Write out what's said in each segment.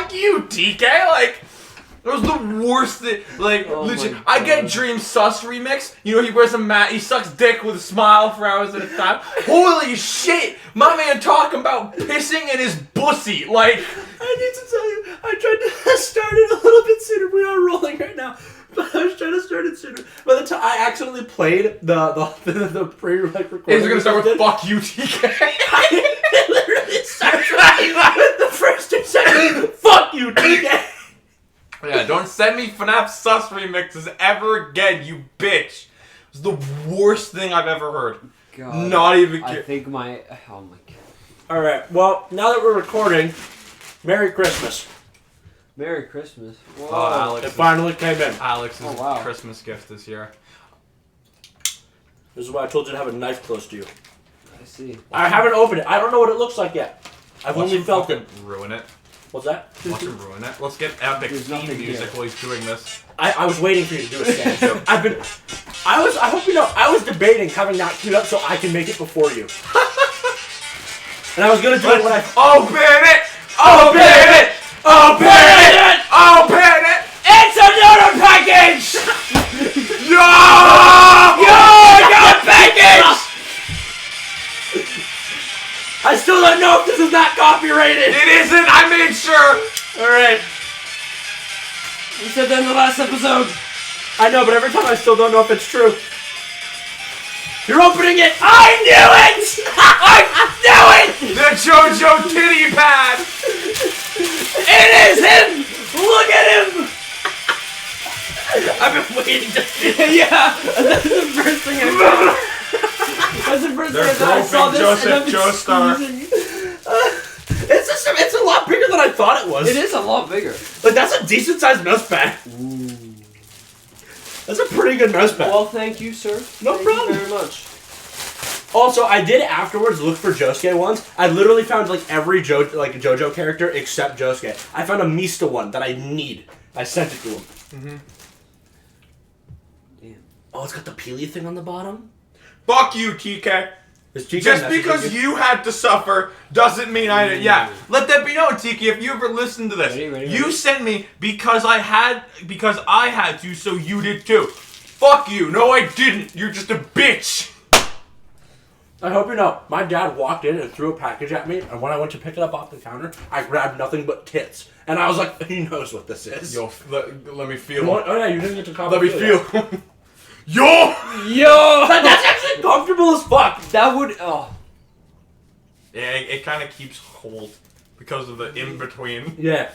fuck you, TK. Like, that was the worst thing. Like, legit. I get Dream Sus remix. You know, he wears a mat. He sucks dick with a smile for hours at a time. Holy shit! My man talking about pissing in his bussy. Like, I need to tell you, I tried to start it a little bit sooner. We are rolling right now. But I was trying to start it sooner. By the time I accidentally played the pre-recording. is it gonna start with "fuck you, TK"? It literally starts with the first 2 seconds. Fuck you, TK. Yeah, don't send me FNAF Sus remixes ever again, you bitch. It was the worst thing I've ever heard. God, Not even. I think my. Oh my god. All right. Well, now that we're recording, Merry Christmas. Merry Christmas. Whoa. Oh, It finally came in. Alex's wow. Christmas gift this year. This is why I told you to have a knife close to you. I see. I haven't opened it. I don't know what it looks like yet. I've Watch only him felt it. fucking ruin it. What's that? Watch him ruin it. Let's get epic There's theme nothing music here. while he's doing this. I was waiting for you to do a stand joke. I hope you know, I was debating having that queued up so I can make it before you. And I was gonna do it when I... Open it! Open it! Open it! Open it! It's another package! Yo! Yo, package! I still don't know if this is not copyrighted. It isn't! I made sure! Alright. You said that in the last episode. I know, but every time I still don't know if it's true. You're opening it! I knew it! I knew it! The JoJo titty pad! It is him! Look at him! I've been waiting to see it. Yeah, that's the first thing I saw. That's the first thing I saw. I saw this Joseph and I'm Joestar. It's a lot bigger than I thought it was. It is a lot bigger. Like, that's a decent sized mouse pad. Ooh. That's a pretty good mouse pad. Well, thank you, sir. No Thank problem. you very much. Also, I did afterwards look for Josuke ones. I literally found like every JoJo character except Josuke. I found a Mista one that I need. I sent it to him. Mm-hmm. Damn. Oh, it's got the peely thing on the bottom. Fuck you, TK. Is TK Just messaging because you had to suffer doesn't mean I didn't. Yeah, let that be known, Tiki. If you ever listen to this, you sent me because I had to, so you did too. Fuck you. No, I didn't. You're just a bitch. I hope you know, my dad walked in and threw a package at me, and when I went to pick it up off the counter, I grabbed nothing but tits. And I was like, he knows what this is. Yo, let me feel. Oh yeah, you didn't get to copy. Let me feel. Yo! Yo! That's actually comfortable as fuck. That would. Oh. Yeah, it kind of keeps hold because of the in between. Yeah.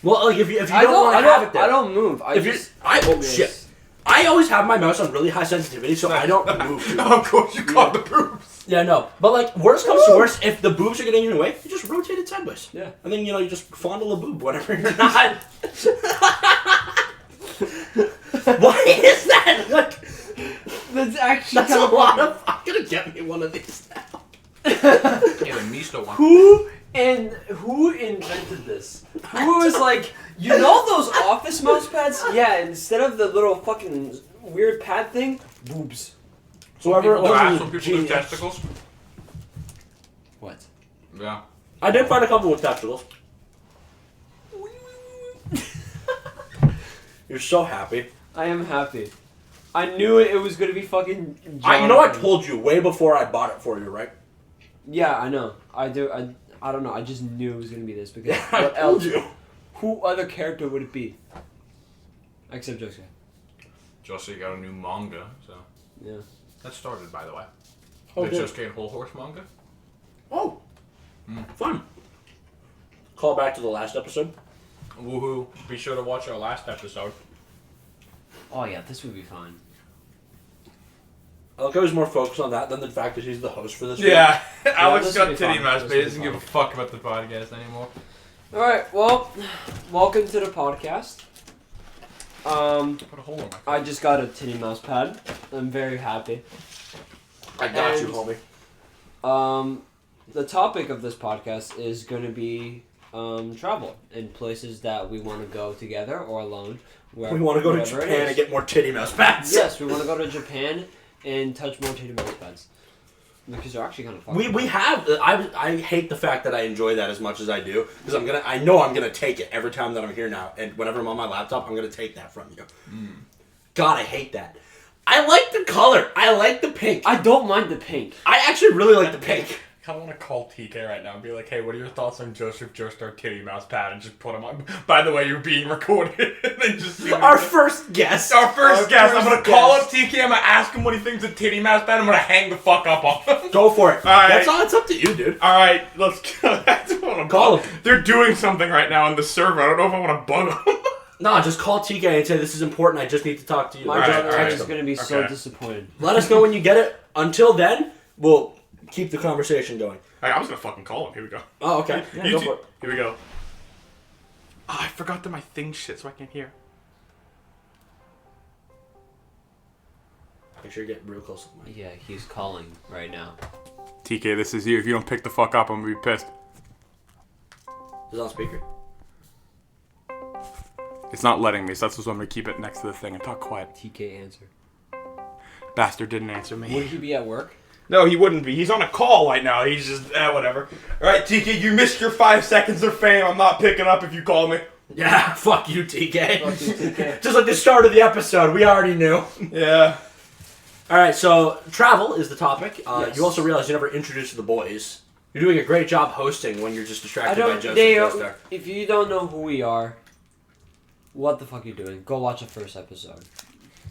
Well, like if you I don't want to have it there, I don't move. oh shit. I always have my mouse on really high sensitivity, so I don't move. Oh, of course, you caught the boobs. Yeah, no. But like, worst comes to worst, if the boobs are getting in your way, you just rotate it sideways. Yeah. And then, you just fondle a boob whenever you're not. Why is that? Like, That's actually that's a lot of... I'm gonna get me one of these now. Yeah, the Mista one. Who invented this? Who was like, you know those office mouse pads? Yeah, instead of the little fucking weird pad thing, boobs. So whoever it People do ass was, when people do testicles. What? Yeah. I did find a couple with testicles. You're so happy. I am happy. I knew it was gonna be fucking. You know I told you way before I bought it for you, right? Yeah, I know. I do. I don't know. I just knew it was gonna be this because I what told else? you. Who other character would it be? Except Josuke. Josuke got a new manga, so. Yeah. That started, by the way. Oh, the good. Josuke and Whole Horse manga. Oh. Fun. Call back to the last episode. Woohoo. Be sure to watch our last episode. Oh yeah, this would be fun. I was more focused on that than the fact that he's the host for this. Yeah. Alex this got would be titty fun. mouse, This but he would be doesn't give a fun. fuck about the podcast anymore. Alright, well, welcome to the podcast. Put a hole in my I just got a titty mouse pad. I'm very happy. I got you, And- homie. The topic of this podcast is going to be travel in places that we want to go together or alone. We want to go to wherever it Japan is. and get more titty mouse pads. Yes, we want to go to Japan and touch more titty mouse pads. Because they're actually kind of fun. We have. I hate the fact that I enjoy that as much as I do because I know I'm gonna take it every time that I'm here now, and whenever I'm on my laptop, I'm gonna take that from you. God, I hate that. I like the color. I like the pink. I don't mind the pink. I actually really like the pink. I kind of want to call TK right now and be like, hey, what are your thoughts on Joseph Joestar Titty Mouse Pad? And just put him on. By the way, you're being recorded. And then just see Our first guest. Our first guest. I'm going to call up guest. TK. I'm going to ask him what he thinks of Titty Mouse Pad. I'm going to hang the fuck up on him. Go for it. All right. That's all. It's up to you, dude. All right, let's go. That's what I'm Call him. They're doing something right now on the server. I don't know if I want to bug them. No, just call TK and say this is important. I just need to talk to you. My Alright, brother alright. is going to be so Okay. disappointed. Let us know when you get it. Until then, we'll keep the conversation going. All right, I was going to fucking call him. Here we go. Oh, okay. Yeah, You go two- for it. Here we go. Oh, I forgot that my thing shit, so I can't hear. Make sure you get real close to the mic. Yeah, he's calling right now. TK, this is you. If you don't pick the fuck up, I'm going to be pissed. Is it on speaker? It's not letting me, so that's why I'm going to keep it next to the thing and talk quiet. TK answer. Bastard didn't answer me. Would he be at work? No, he wouldn't be. He's on a call right now. He's just, whatever. All right, TK, you missed your 5 seconds of fame. I'm not picking up if you call me. Yeah, fuck you, TK. Fuck you, TK. Just like the start of the episode, we already knew. Yeah. All right, so travel is the topic. Yes. You also realize you never introduced the boys. You're doing a great job hosting when you're just distracted by Joseph Joestar. If you don't know who we are, what the fuck are you doing? Go watch the first episode.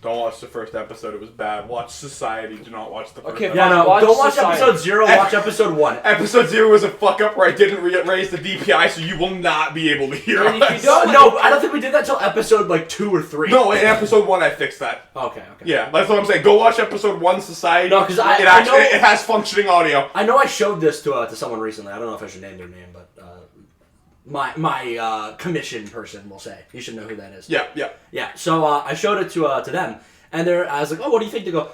Don't watch the first episode. It was bad. Watch Society. Do not watch the first Okay, episode. Yeah, no, Watch don't watch Society. episode 0, watch episode 1. Episode 0 was a fuck up where I didn't raise the DPI, so you will not be able to hear And if you us. don't- No, I don't think we did that until episode like 2 or 3. No, in episode 1 I fixed that. Okay. Yeah, that's what I'm saying. Go watch episode 1, Society. No, 'cause I it know- has functioning audio. I know I showed this to someone recently. I don't know if I should name their name, but my commission person will say. You should know who that is. Yeah. Yeah. So I showed it to them, and I was like, "Oh, what do you think?" They go,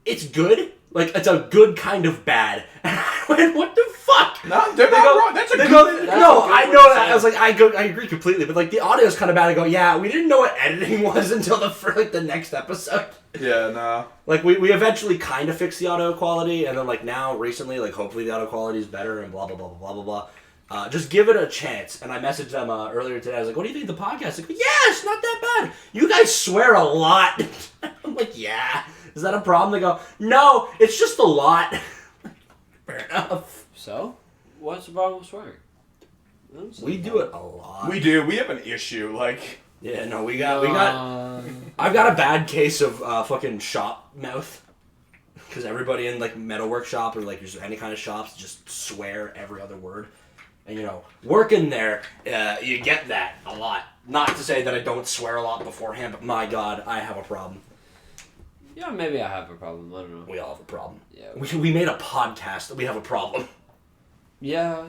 "It's good. Like it's a good kind of bad." And I went, "What the fuck?" No, they're They not go- wrong. That's a They good go, thing. That's no, a good I word know to that. say. I was like, I agree completely, but like the audio's kind of bad. I go, yeah, we didn't know what editing was until the next episode. Yeah, nah. Like we eventually kind of fixed the audio quality, and then like now recently, like hopefully the audio quality is better, and blah blah blah blah blah blah. Just give it a chance. And I messaged them earlier today. I was like, what do you think of the podcast? They go, yeah, it's not that bad. You guys swear a lot. I'm like, yeah. Is that a problem? They go, no, it's just a lot. Fair enough. So, what's the problem with swearing? We do it a lot. We do. We have an issue. Like, Yeah, no, we got. I've got a bad case of fucking shop mouth. Because everybody in like metalwork shop or like just any kind of shops just swear every other word. And you know, working there, you get that a lot. Not to say that I don't swear a lot beforehand, but my God, I have a problem. Yeah, maybe I have a problem. I don't know. We all have a problem. Yeah. We made a podcast that we have a problem. Yeah.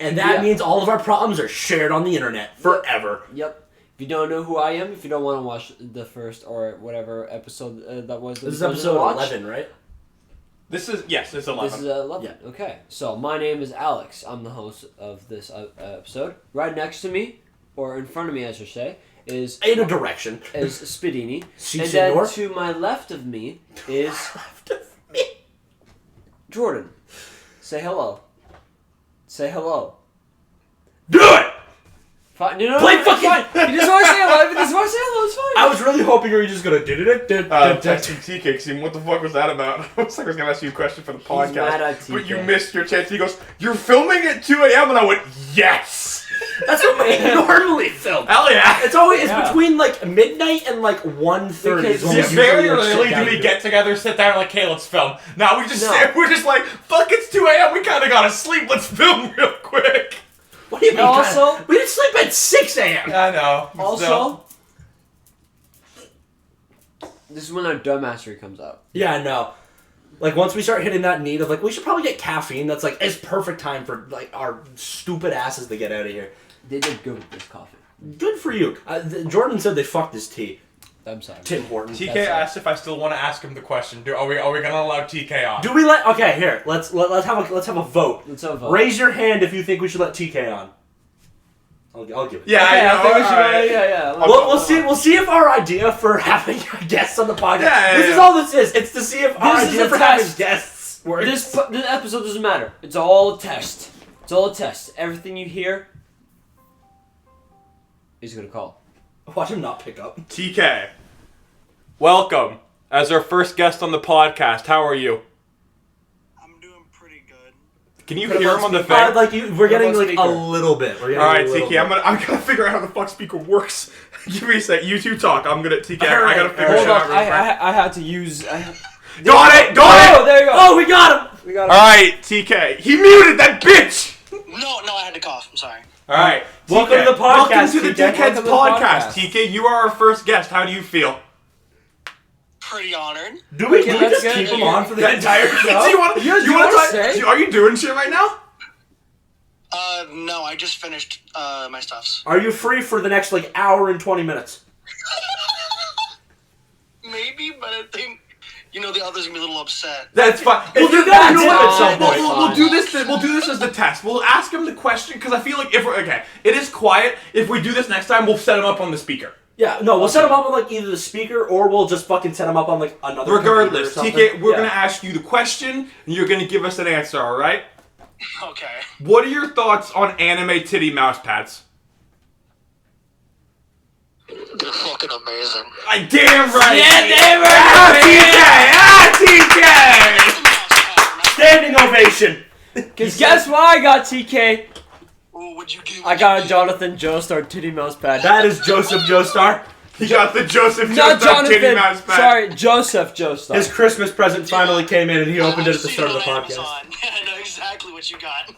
And that Yeah. means all of our problems are shared on the internet forever. Yep. If you don't know who I am, if you don't want to watch the first or whatever episode that was, This is episode 11, right? this is, yes, it's 11. This is 11. Yeah. Okay. So my name is Alex. I'm the host of this episode. Right next to me, or in front of me, I should say, is In a direction. Spadini. Si, And then senor. to my left of me is Jordan. Say hello. Say hello. Do it! Fine. No, Play it's fucking- fine. You just want to say hello. If you just want to say hello, it's fine. I was really hoping you were just gonna Texting TK, see, what the fuck was that about? I was like, I was gonna ask you a question for the podcast. mad at But you TK. missed your chance. He goes, you're filming at 2 a.m. And I went, yes! That's what we normally film. Hell yeah! It's Yeah. between like midnight and like 1:30. Because is when Yeah, See, we very usually sit rarely down do we and get together, sit down, like, hey, let's film. Now we just No. sit, we're just like, fuck, it's 2 a.m. We kind of gotta sleep. Let's film real quick. What do you mean? Also- kinda? We didn't sleep at 6 a.m. I know. but Also, still. this is when our dumbassery comes out. Yeah, no. Like once we start hitting that need of like we should probably get caffeine. That's like it's perfect time for like our stupid asses to get out of here. They did good with this coffee. Good for you. Jordan said they fucked his tea. I'm sorry. Tim Hortons. TK That's asked if I still want to ask him the question. Are we gonna allow TK on? Do we let? Okay, here. Let's have a vote. Let's have a vote. Raise your hand if you think we should let TK on. I'll give it. Yeah, Okay, I know. I think we should. alright. Yeah. We'll see if our idea for having guests on the podcast. Yeah, this is yeah. all this is. It's to see if our This is idea a for test. having guests This episode doesn't matter. It's all a test. It's all a test. Everything you hear, he's gonna call. Watch him not pick up. TK, welcome as our first guest on the podcast. How are you? I'm doing pretty good. Can you hear him on the thing? Like we're getting Put him on like speaker. a little bit. All right, TK, I'm gonna figure out how the fuck speaker works. Give me a sec. You two talk. I'm gonna TK. I gotta figure Hold shit on. out. real quick. I had to use. Got it. Oh, there you go. Oh, we got him. We got All right, TK. He muted that bitch. No, I had to cough. I'm sorry. All right. Welcome TK, to the podcast, Welcome to the TK. Dickheads Welcome to the podcast. podcast. TK, you are our first guest. How do you feel? Pretty honored. Do we Okay, just that's keep good. him on for the entire Do show? you want? You wanna say? Are you doing shit right now? No, I just finished my stuffs. Are you free for the next like hour and 20 minutes? Maybe, but I think the others gonna be a little upset. That's fine. If you do got you know it what? at some point, We'll fine. do this. We'll do this as the test. We'll ask him the question because I feel like if we're okay, it is quiet. If we do this next time, we'll set him up on the speaker. Yeah, no, we'll set him up on like either the speaker or we'll just fucking set him up on like another. Regardless, computer or something. TK, we're Yeah. gonna ask you the question, and you're gonna give us an answer. All right? Okay. What are your thoughts on anime titty mouse pads? They're fucking amazing. Damn right. Yeah, damn Ah, TK. Standing ovation. Because guess what I got, TK? Ooh, would you give? I got a Jonathan Joestar titty mouse pad. That is Joseph Joestar. He got the Joseph Not Joestar titty Jonathan. mouse pad. Sorry, Joseph Joestar. His Christmas present finally came in and he opened it at I've the seen start of it the on podcast. Amazon. I know exactly what you got.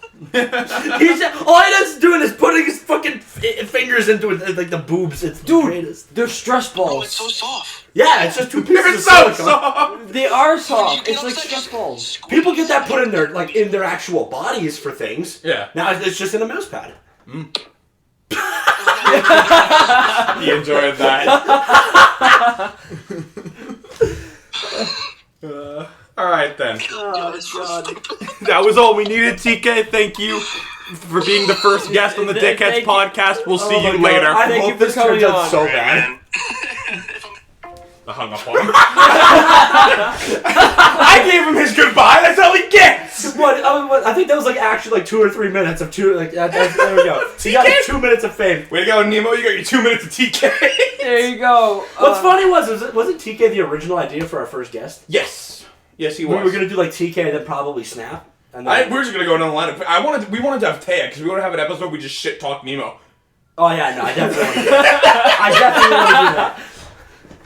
He's all he does doing is putting his fucking fingers into it, like the boobs. It's the greatest. They're stress Oh, balls. it's so soft. Yeah, it's just two pieces It's of so silicone. soft. They are You soft. can It's like almost, stress balls. squeeze. People get that put in their actual bodies for things. Yeah. Now it's just in a mouse pad. He enjoyed that. All right then. Oh, it's so stupid. That was all we needed, TK. Thank you for being the first guest on the Thank Dickheads you. podcast. We'll see Oh my you God. later. I Thank hope you for this turns coming out on. so bad. Man. I hung up on him. I gave him his goodbye. That's all he gets. I think that was like actually like 2 or 3 mints of two. Like there we go. So you got like 2 minutes of fame. Way to go, Nemo. You got your 2 minutes of TK. There you go. What's funny wasn't TK the original idea for our first guest? Yes. Yes, he We was. were gonna do like TK and then probably Snap. And then, We're just gonna go down the line. We wanted to have Taya because we want to have an episode where we just shit talk Nemo. oh yeah, no, I definitely want to do that. I definitely want to do that.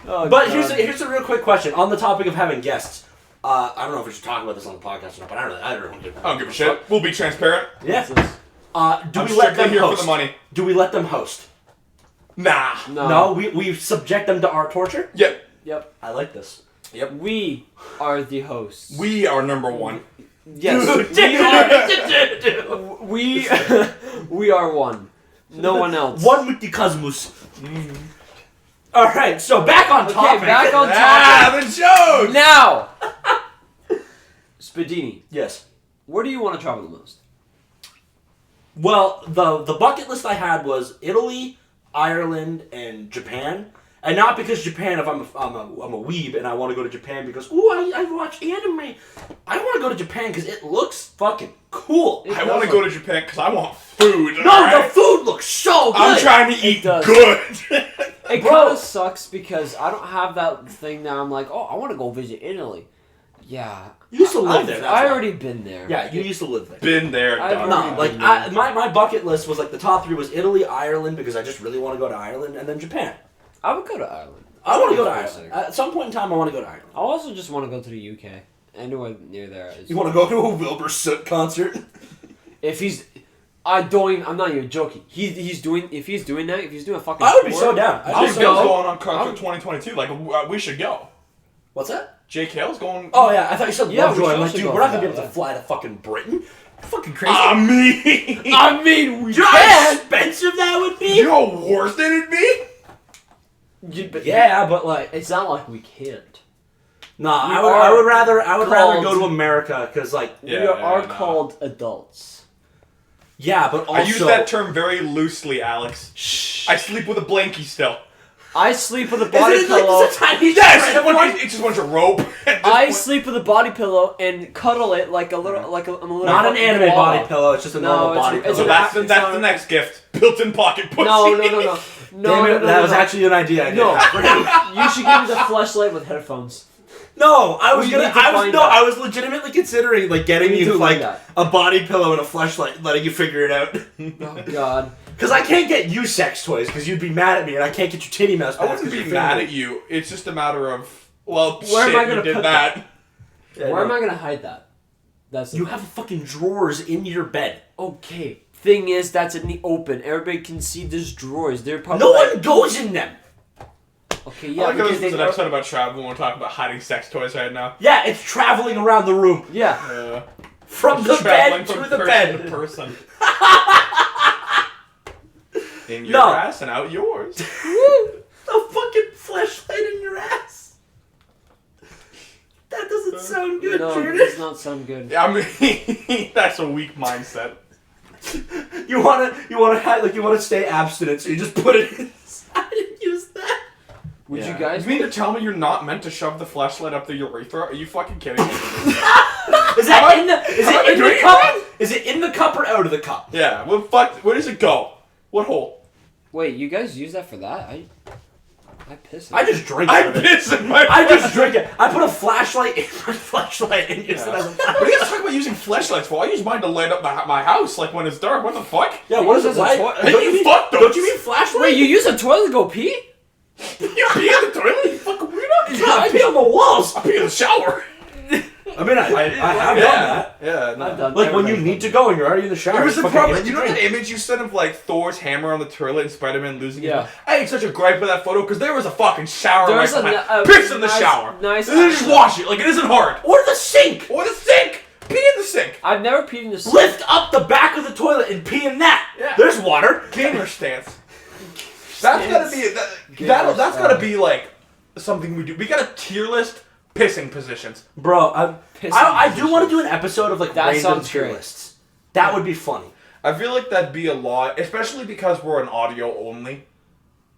Oh, But God. here's a real quick question on the topic of having guests. I don't know if we should talk about this on the podcast or not, but I don't give I don't give a shit. We'll be transparent. Yeah. Do I'm we let strictly them here host? for the money. Do we let them host? Nah. No, we subject them to our torture. Yep. Yep. I like this. We are the hosts. We are number one. Yes. We are one. No one else. One with the cosmos. All right, so back on Okay, topic. back on Ah, the joke. Now, Spadini, Yes. where do you want to travel the most? Well, the bucket list I had was Italy, Ireland, and Japan. And not because Japan, if I'm a weeb and I want to go to Japan because, I watch anime. I want to go to Japan because it looks fucking cool. It I want to does go to Japan because I want food. No, alright? the food looks so good. I'm trying to eat does. good. It Bro. kind of sucks because I don't have that thing that I'm like, oh, I want to go visit Italy. Yeah. You used to live there. That's I why. already been there. Yeah, you used to live there. Been there, I've done. already No, like been there. my bucket list was like the top 3 was Italy, Ireland because I just really want to go to Ireland, and then Japan. I would go to Ireland. I want to go to Interesting. Ireland. At some point in time, I want to go to Ireland. I also just want to go to the UK. Anywhere near there is. You want to go to a Wilbur Soot concert? If he's, I'm not even joking. If he's doing a fucking. I would be tour, so down. Jake I'd Hale's be so- going on concert 2022. Like, we should go. What's that? Jake Hale's going. Oh yeah, I thought you said Yeah, Lovejoy. we I'm like, should dude, go we're not for gonna be that, able to yeah. fly to fucking Britain. Fucking crazy. I mean, we Do you know how expensive that would be? you know how worse it'd be? Yeah, but like, It's not like we can't. nah. We I are would rather called- go to America because like, Yeah, we are no. called adults. yeah, but also I use that term very loosely, Alex. Shh. I sleep with a blankie still. I sleep with a body Isn't it like pillow. just a tiny It's just a bunch of rope. I sleep with a body pillow and cuddle it like a little, I'm a little. Not an fucking anime koala. body pillow. It's just a No, normal it's- body it's So pillow. an that's the next gift. Built-in pocket pussy. No. Damn it, that was actually an idea. I didn't No. have for him. You should give me the flashlight with headphones. No, I was We gonna. need to find that. I was legitimately considering like getting We need you to like find a body pillow and a fleshlight, letting you figure it out. Oh God. Because I can't get you sex toys because you'd be mad at me, and I can't get you titty mouse I pads. wouldn't be mad at you. It's just a matter of Where am shit, I you gonna did put that. Where am I gonna hide that? That's the You thing. have fucking drawers in your bed. Okay. Thing is, that's in the open. Everybody can see these drawers. They're probably No like, one goes in them. Okay, I yeah, like how because this was they an episode about travel and we're talking about hiding sex toys right now. Yeah, it's traveling around the room yeah. from the Traveling bed from to the person bed. to person. In your No. ass and out yours. A fucking fleshlight in your ass. That doesn't sound good, No, it Jordan. does not sound good. I mean, that's a weak mindset. You wanna stay abstinent, so you just put it inside and use that. Would Yeah. you guys? You mean to tell me you're not meant to shove the flashlight up the urethra? Are you fucking kidding me? Is that in the? Is am I it in doing the it cup? wrong? Is it in the cup or out of the cup? Yeah. Well, fuck. Where does it go? What hole? Wait, you guys use that for that? I piss. I just drink I out of it. piss in my. I just drink it. I put a flashlight in my flashlight and use it as a What are you guys talking about using flashlights for? I use mine to light up my house, like when it's dark. What the fuck? Yeah, what is Use it? it as a Why? toy- Don't you mean Fuck those. Don't you mean flashlight? Wait, you use a toilet to go pee? You pee in the toilet? You fucking weirdo. Yeah, I pee on the walls. I pee in the shower. I mean, I have done that. Yeah. No. I've done. Like when you everything. need to go and you're already in the shower. It was the fucking problem. get You know to that drink. image you sent of like Thor's hammer on the toilet and Spider-Man losing Yeah. his... I had such a gripe with that photo because there was a fucking shower There right was a behind. n- a Piss in the nice- shower. nice And then just action. wash it. Like it isn't hard. Or the sink. Or the sink. Pee in the sink. I've never peed in the sink. Lift up the back of the toilet and pee in that. Yeah. There's water. Gamer stance. That's gotta be... That's gotta be like something we do. We got a tier list pissing positions. Bro, Pissing I do want to positions. do an episode of like That random sounds tier great. lists. That would be funny. I feel like that'd be a lot, especially because we're an audio only.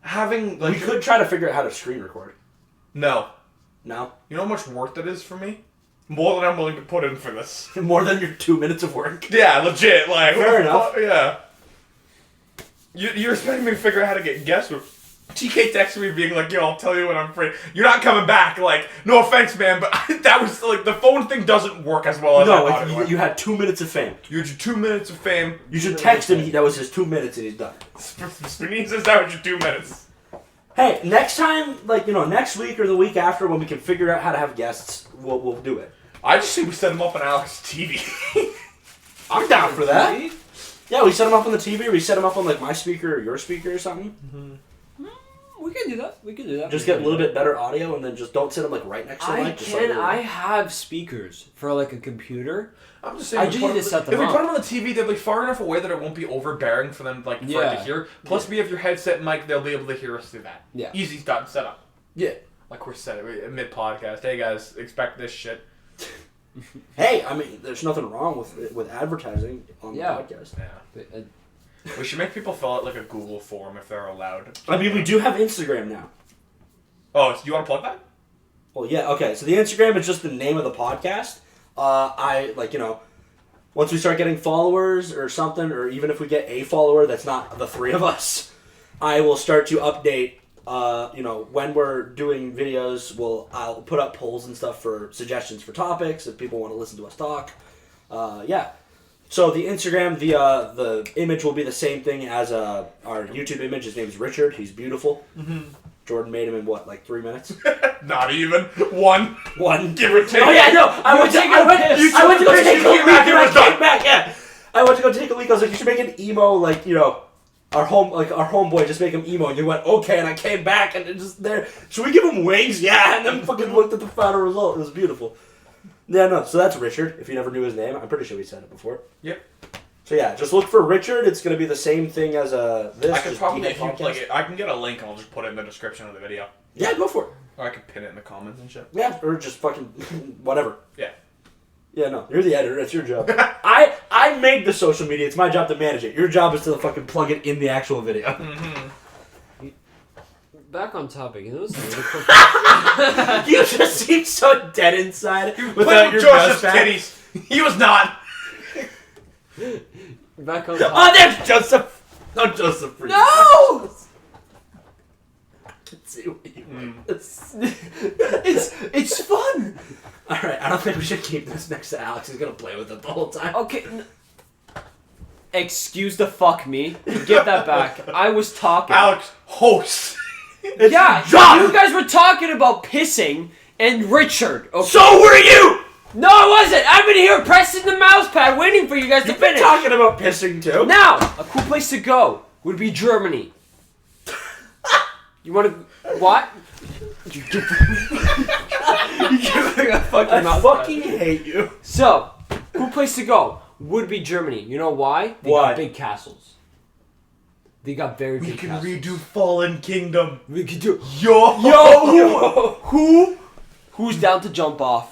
Having like We could try to figure out how to screen record. no. No? You know how much work that is for me? More than I'm willing to put in for this. More than your 2 minutes of work. Yeah, legit. Like Fair what the enough. fuck? Yeah. You're expecting me to figure out how to get guests with TK texted me being like, yo, I'll tell you when I'm free. You're not coming back. Like, no offense, man, but that was like the phone thing doesn't work as well as I No, thought it like, would. you had 2 minutes of fame. You had your 2 minutes of fame. You should text him. That was his 2 minutes and he's done. Spinning says that was your 2 minutes. Hey, next time, like, next week or the week after when we can figure out how to have guests, we'll do it. I just think we set him up on Alex's TV. I'm down for that. Yeah, we set him up on the TV or we set him up on, like, my speaker or your speaker or something. We can do that. We can do that. Just get a little bit better audio and then just don't sit him, like, right next to the I mic. just can. like, I have speakers for like a computer. I'm just I we just put need to them- set them If we up. put them on the TV, they'll be far enough away that it won't be overbearing for them, like for it to Yeah. hear. Plus, we have your headset mic; they'll be able to hear us through that. Yeah. Easy done, set up. Yeah. Like we're set mid podcast. Hey guys, expect this shit. Hey, I mean, there's nothing wrong with advertising on Yeah. the podcast. Yeah. We should make people fill out like a Google form if they're allowed. I mean, we do have Instagram now. Oh, so you want to plug that? Well, yeah, okay. So the Instagram is just the name of the podcast. Once we start getting followers or something, or even if we get a follower that's not the three of us, I will start to update. When we're doing videos, I'll put up polls and stuff for suggestions for topics if people want to listen to us talk. Yeah. So the Instagram, the image will be the same thing as our YouTube image. His name is Richard. He's beautiful. Mm-hmm. Jordan made him in what, like 3 minutes? Not even one. One. Give or take. Oh yeah, no. I went to go take a leak and I came back. Yeah, I went to go take a leak. I was like, you should make an emo, like our homeboy, just make him emo. And you went okay, and I came back and it just there. Should we give him wings? Yeah, and then fucking looked at the final result. It was beautiful. Yeah, no. So that's Richard. If you never knew his name, I'm pretty sure we said it before. Yep. So yeah, just look for Richard. It's gonna be the same thing as this. I could just probably, Dickheads if you podcast. plug it, I can get a link and I'll just put it in the description of the video. Yeah, go for it. Or I could pin it in the comments and shit. Yeah, or just fucking whatever. Yeah. Yeah, no, you're the editor. It's your job. I made the social media. It's my job to manage it. Your job is to fucking plug it in the actual video. back on topic. You know what's really cool? You just seem so dead inside Playing without with your Joseph's mustache. titties. He was not. Back on Oh, topic. there's Joseph. Not Joseph. No! I can see what you mean. It's fun. All right, I don't think we should keep this next to Alex. He's gonna play with it the whole time. Okay. Excuse the fuck me. Give that back. I was talking. Alex, host. Yeah, John! you guys were talking about pissing and Richard. Okay. So were you. No, I wasn't. I've been here pressing the mouse pad, waiting for you guys to You've been finish. talking about pissing too. Now, a cool place to go would be Germany. You want to what? You give me a fucking I mouse fucking pad. hate you. So, cool place to go would be Germany. You know why? They Why? got big castles. They got very big castles. redo Fallen Kingdom. We could do. Yo. Who's down to jump off?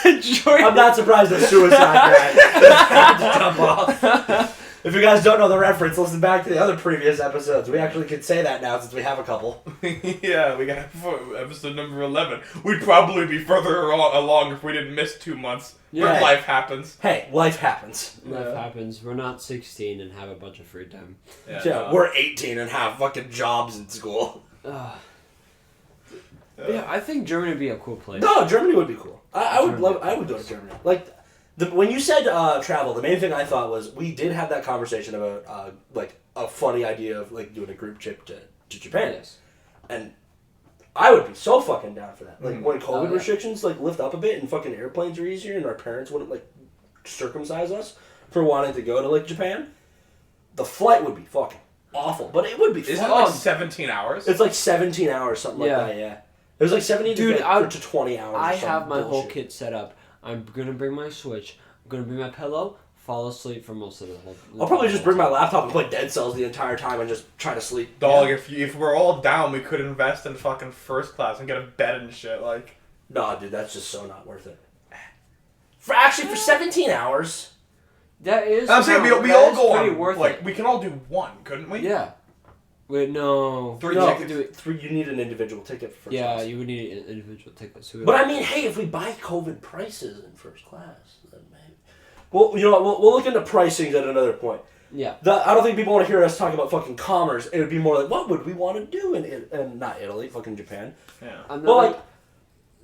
I'm not surprised that Suicide Guy to jump off. If you guys don't know the reference, listen back to the other previous episodes. We actually could say that now since we have a couple. Yeah, we got episode number 11. We'd probably be further along if we didn't miss 2 months. Yeah. But life happens. Hey, life happens. Life happens. We're not 16 and have a bunch of free time. Yeah, we're 18 and have fucking jobs in school. Yeah, I think Germany would be a cool place. No, Germany would be cool. I would Germany. love. I would go to Germany. Like, when you said travel, the main thing I thought was we did have that conversation about like a funny idea of like doing a group trip to Japan, Yes. and I would be so fucking down for that. Like when COVID Oh, yeah. restrictions like lift up a bit and fucking airplanes are easier and our parents wouldn't like circumcise us for wanting to go to like Japan, the flight would be fucking awful, but it would be Isn't fun. it like 17 hours? It's like 17 hours, something Yeah. like that. Yeah, it was like 70 Dude, to 20 hours. I or some have my whole bullshit. kit set up. I'm gonna bring my Switch. I'm gonna bring my pillow. Fall asleep for most of the whole. I'll probably just bring my laptop and play Dead Cells the entire time and just try to sleep. Dog, Yeah. if we're all down, we could invest in fucking first class and get a bed and shit. Like, Nah, dude, that's just so not worth it. For 17 hours. That is. I'm saying we that all is go pretty on. worth Like, it. we can all do one, couldn't we? Yeah. Wait, no. Three No, tickets. Do it. you need an individual ticket for first Yeah, class. you would need an individual ticket. So But I mean, hey, if we buy COVID prices in first class, then maybe. Well, you know what? We'll look into pricings at another point. yeah. I don't think people want to hear us talk about fucking commerce. It would be more like, what would we want to do in not Italy, fucking Japan. Yeah. Another Well, like-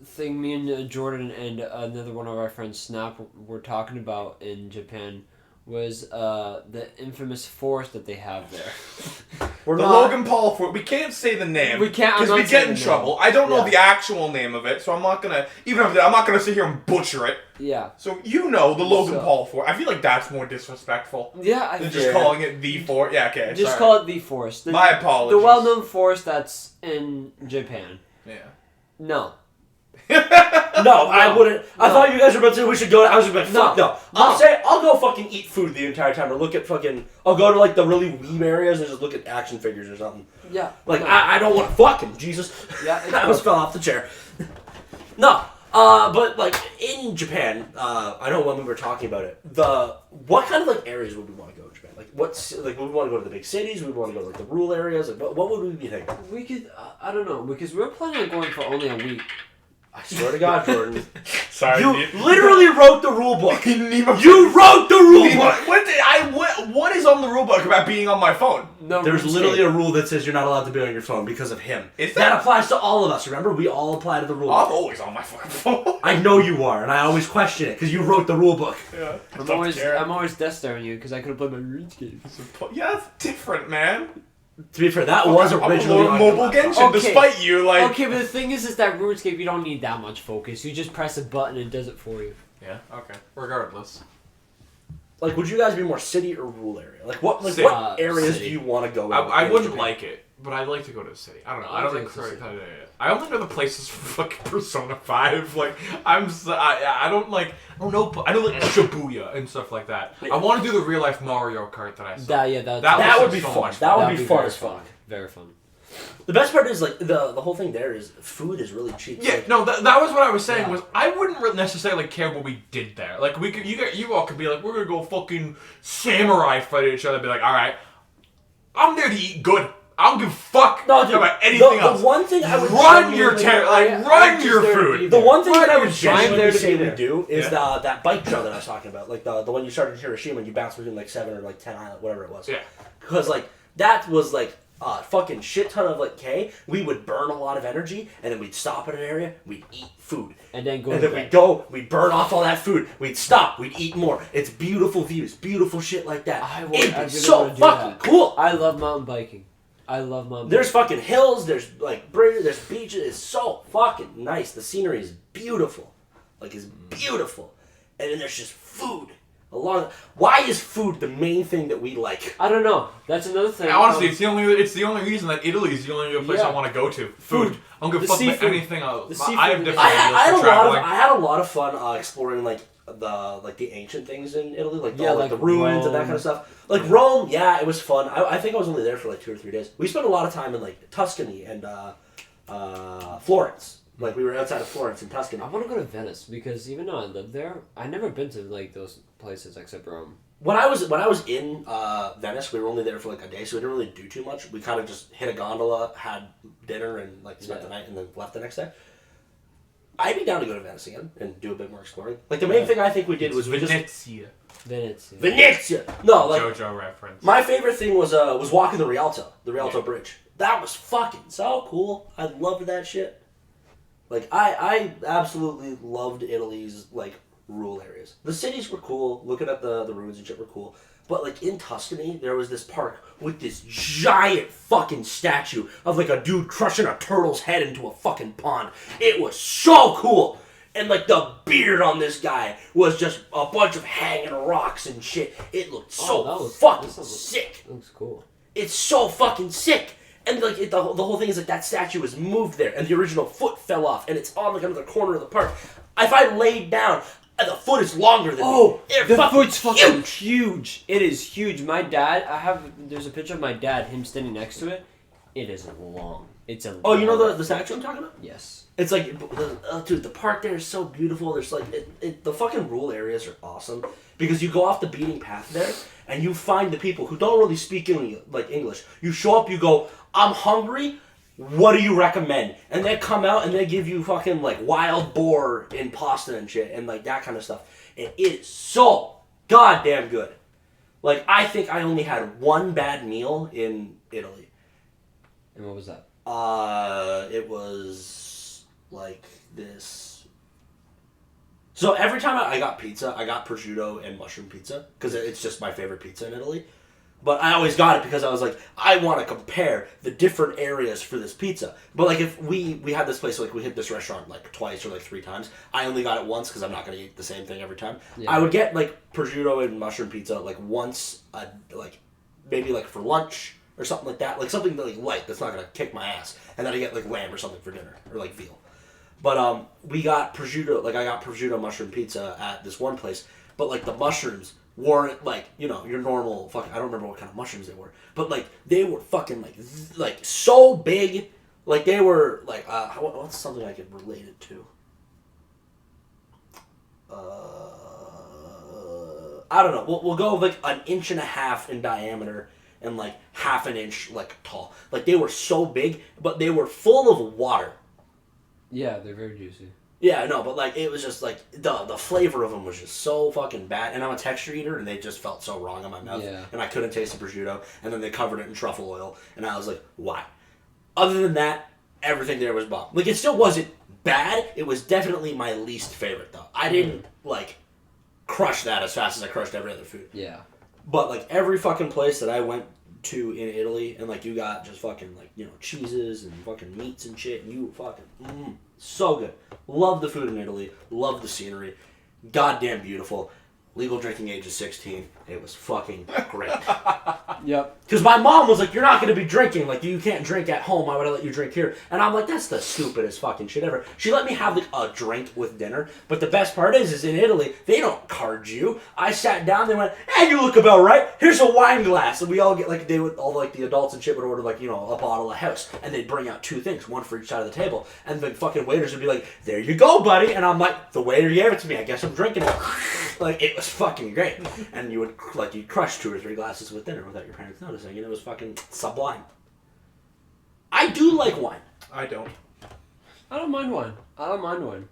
thing me and Jordan and another one of our friends, Snap, were talking about in Japan was the infamous forest that they have there. We're The not. Logan Paul Fort. We can't say the name. We can't- I'm because not we get saying in the trouble. name. I don't know Yeah. the actual name of it, so I'm not gonna. Even if I'm not gonna sit here and butcher it. Yeah. So you know the Logan So- Paul Fort. I feel like that's more disrespectful Yeah, I than just Yeah. calling it the Fort. Yeah, okay. just sorry. call it the forest. The, My apologies. the well-known forest that's in Japan. Yeah. No. No, I wouldn't. I thought you guys were about to say we should go. I was like, fuck no. No. I'll go fucking eat food the entire time or look at fucking. I'll go to like the really weeb areas and just look at action figures or something. Yeah. Like no. I don't want fucking Jesus. Yeah, I almost fell off the chair. No, but like in Japan, I know when we were talking about it, what kind of like areas would we want to go to Japan? Like what's like would we want to go to the big cities? Would we want to go to like the rural areas? Like what would we be thinking? We could, I don't know, because we're planning on going for only a week. I swear to God, Jordan, Sorry. you literally wrote the rule book. You You wrote the rule book. What is on the rule book about being on my phone? No, There's RuneScape. literally a rule that says you're not allowed to be on your phone because of him. Is that that- applies to all of us. Remember, we all apply to the rule. I'm book. always on my fucking phone. I know you are, and I always question it because you wrote the rule book. Yeah. I'm always death staring you because I could have played my RuneScape. Yeah, that's different, man. To be fair, that was originally I'm on a mobile your laptop. Genshin, Okay. despite you, like. Okay, but the thing is that RuneScape, you don't need that much focus. You just press a button and it does it for you. Yeah. Okay. Regardless. Like, would you guys be more city or rural area? Like, what City. what areas City. do you want to go? I in wouldn't Japan? like it, but I'd like to go to the city. I don't know. I I don't think think it's the city. I only know the places from fucking Persona 5. Like, I don't like. I don't know. I know like Shibuya and stuff like that. I want to do the real life Mario Kart that I saw. That That would be so fun. much That would That'd be fun very as fuck. Very fun. The best part is like the whole thing there is food is really cheap. Yeah, Like, no, that was what I was saying. Yeah. Was I wouldn't necessarily care what we did there. Like we could, you all could be like, we're gonna go fucking samurai fight each other. Be like, all right, I'm there to eat good. I don't give a fuck No, dude, about anything else. The one thing I would run your genuinely- run your food. The one thing that I would I'm genuinely there to say be we there. do is Yeah. that bike trail that I was talking about, like the one you started in Hiroshima and you bounced between like 7 or like 10 islands, whatever it was. Yeah. Because like that was like a fucking shit ton of like K. We would burn a lot of energy and then we'd stop at an area, we'd eat food. And then go And to then bed. we'd burn off all that food, we'd stop, we'd eat more. It's beautiful views, beautiful shit like that. I It'd really be so wanna do fucking that. cool. I love mountain biking. I love mountain There's biking. fucking hills, there's like bridges, there's beaches. It's so fucking nice. The scenery is beautiful. Like, it's beautiful. And then there's just food. Why is food the main thing that we like? I don't know. That's another thing. Honestly, it's the only reason that Italy is the only place Yeah. I want to go to. Food. I don't give a The fuck about seafood. anything else. The seafood I have is- different I ideas had for traveling. I had a lot of fun exploring like the ancient things in Italy, like Yeah, all, like the ruins and that Rome. kind of stuff. Like Rome, yeah, it was fun. I think I was only there for like 2 or 3 days. We spent a lot of time in like Tuscany and Florence. Like we were outside of Florence in Tuscany. I want to go to Venice because even though I live there, I never been to like those places except Rome. When I was in Venice, we were only there for like a day, so we didn't really do too much. We kind of just hit a gondola, had dinner, and like spent the night, and then left the next day. I'd be down to go to Venice again and do a bit more exploring. Like the main thing I think we did was we just Venezia. Venezia. No, like JoJo reference. my favorite thing was walking the Rialto Bridge. That was fucking so cool. I loved that shit. Like I absolutely loved Italy's like rural areas. The cities were cool. Looking at the ruins and shit were cool. But like in Tuscany, there was this park with this giant fucking statue of like a dude crushing a turtle's head into a fucking pond. It was so cool. And like the beard on this guy was just a bunch of hanging rocks and shit. It looked so fucking sick. Looks cool. It's so fucking sick. And like the whole thing is like that statue was moved there, and the original foot fell off, and it's on like another corner of the park. If I laid down, the foot is longer than me. The foot's fucking huge. It is huge. My dad, there's a picture of my dad, him standing next to it. It is long. It's a. Oh, you know the statue I'm talking about? Yes. It's like, dude, the park there is so beautiful. There's like, the fucking rural areas are awesome because you go off the beating path there and you find the people who don't really speak English. You show up, you go, I'm hungry. What do you recommend? And they come out and they give you fucking like wild boar and pasta and shit and like that kind of stuff. And it is so goddamn good. Like, I think I only had one bad meal in Italy. And what was that? It was like this. So every time I got pizza, I got prosciutto and mushroom pizza because it's just my favorite pizza in Italy. But I always got it because I was like, I want to compare the different areas for this pizza. But like if we had this place, like we hit this restaurant like twice or like 3 times. I only got it once because I'm not going to eat the same thing every time. Yeah. I would get like prosciutto and mushroom pizza like once, like maybe like for lunch or something like that. Like something like light that's not going to kick my ass. And then I get like lamb or something for dinner or like veal. But we got prosciutto, like I got prosciutto mushroom pizza at this one place. But like the mushrooms weren't like, you know, your normal fucking, I don't remember what kind of mushrooms they were, but like they were fucking like so big, like they were like what's something I could relate it to? I don't know. We'll go like 1.5 inches in diameter and like 1/2 inch like tall. Like they were so big, but they were full of water. Yeah, they're very juicy. Yeah, no, but like it was just like the flavor of them was just so fucking bad, and I'm a texture eater, and they just felt so wrong in my mouth, and I couldn't taste the prosciutto, and then they covered it in truffle oil, and I was like, why? Other than that, everything there was bomb. Like it still wasn't bad. It was definitely my least favorite though. I didn't like crush that as fast as I crushed every other food. Yeah. But like every fucking place that I went to in Italy, and like you got just fucking like, you know, cheeses and fucking meats and shit, and you fucking so good. Love the food in Italy. Love the scenery. Goddamn beautiful. Legal drinking age is 16. It was fucking great. Yep. Because my mom was like, you're not going to be drinking. Like, you can't drink at home. Why would I let you drink here? And I'm like, that's the stupidest fucking shit ever. She let me have like a drink with dinner. But the best part is in Italy, they don't card you. I sat down. They went, hey, you look about right. Here's a wine glass. And we all get like, they would, all like the adults and shit would order like, you know, a bottle of house. And they'd bring out 2 things, one for each side of the table. And the fucking waiters would be like, there you go, buddy. And I'm like, the waiter gave it to me. I guess I'm drinking it. Like, it was fucking great. And you would, like, you'd crush 2 or 3 glasses with dinner without your parents noticing. And it was fucking sublime. I do like wine. I don't. I don't mind wine. I don't mind wine.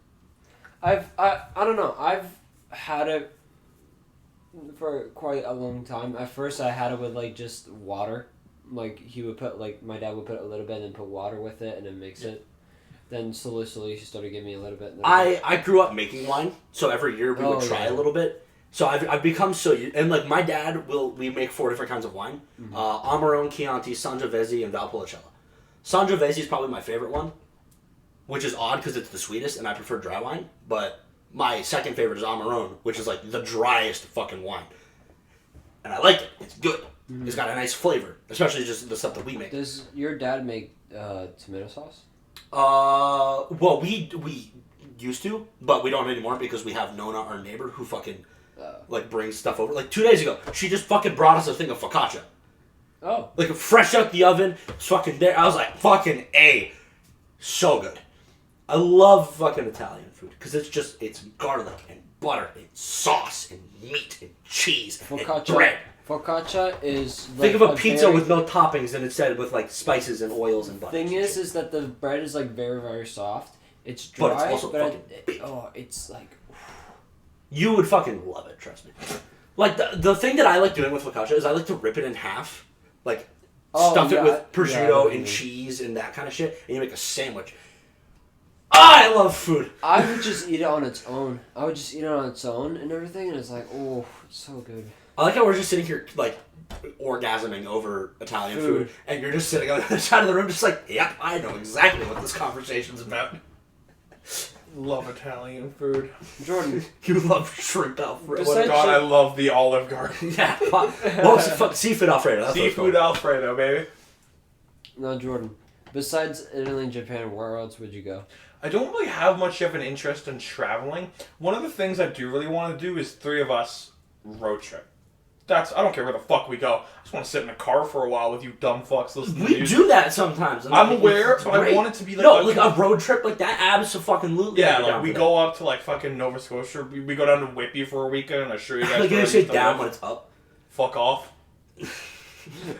I don't know. I've had it for quite a long time. At first, I had it with like just water. Like he would put my dad would put a little bit and put water with it and then mix it. Then slowly she started giving me a little bit. I grew up making wine, so every year we would try a little bit. So I've become and like my dad we make 4 different kinds of wine: Amarone, Chianti, Sangiovese, and Valpolicella. Sangiovese is probably my favorite one, which is odd because it's the sweetest, and I prefer dry wine. But my second favorite is Amarone, which is like the driest fucking wine, and I like it. It's good. Mm-hmm. It's got a nice flavor, especially just the stuff that we make. Does your dad make tomato sauce? Well, we used to, but we don't anymore because we have Nona, our neighbor, who fucking like brings stuff over. Like 2 days ago, she just fucking brought us a thing of focaccia. Oh. Like fresh out the oven, it's fucking there. I was like, fucking A. So good. I love fucking Italian food because it's garlic and butter and sauce and meat and cheese and bread. Focaccia is like think of a pizza with no toppings and instead with like spices and oils and butter. Thing is that the bread is like very, very soft. It's dry, but it's also fucking big. It's like... You would fucking love it, trust me. Like, the thing that I like doing with focaccia is I like to rip it in half. Like, stuff it with prosciutto and cheese and that kind of shit, and you make a sandwich. I love food! I would just eat it on its own. And everything, and it's like, oh, it's so good. I like how we're just sitting here, like, orgasming over Italian food, and you're just sitting on the other side of the room just like, yep, I know exactly what this conversation's about. Love Italian food. Jordan. You love shrimp Alfredo. Oh God, I love the Olive Garden. Yeah. What was the fuck? Seafood Alfredo. That's Seafood Alfredo, baby. No, Jordan. Besides Italy and Japan, where else would you go? I don't really have much of an interest in traveling. One of the things I do really want to do is 3 of us road trip. I don't care where the fuck we go. I just want to sit in a car for a while with you dumb fucks listening to We do that sometimes. I'm aware, but I want it to be like... No, like a road trip like that, absolutely. Yeah, like we go up to like fucking Nova Scotia. We go down to Whitby for a weekend and I show you guys... Like you say down when it's up. Fuck off.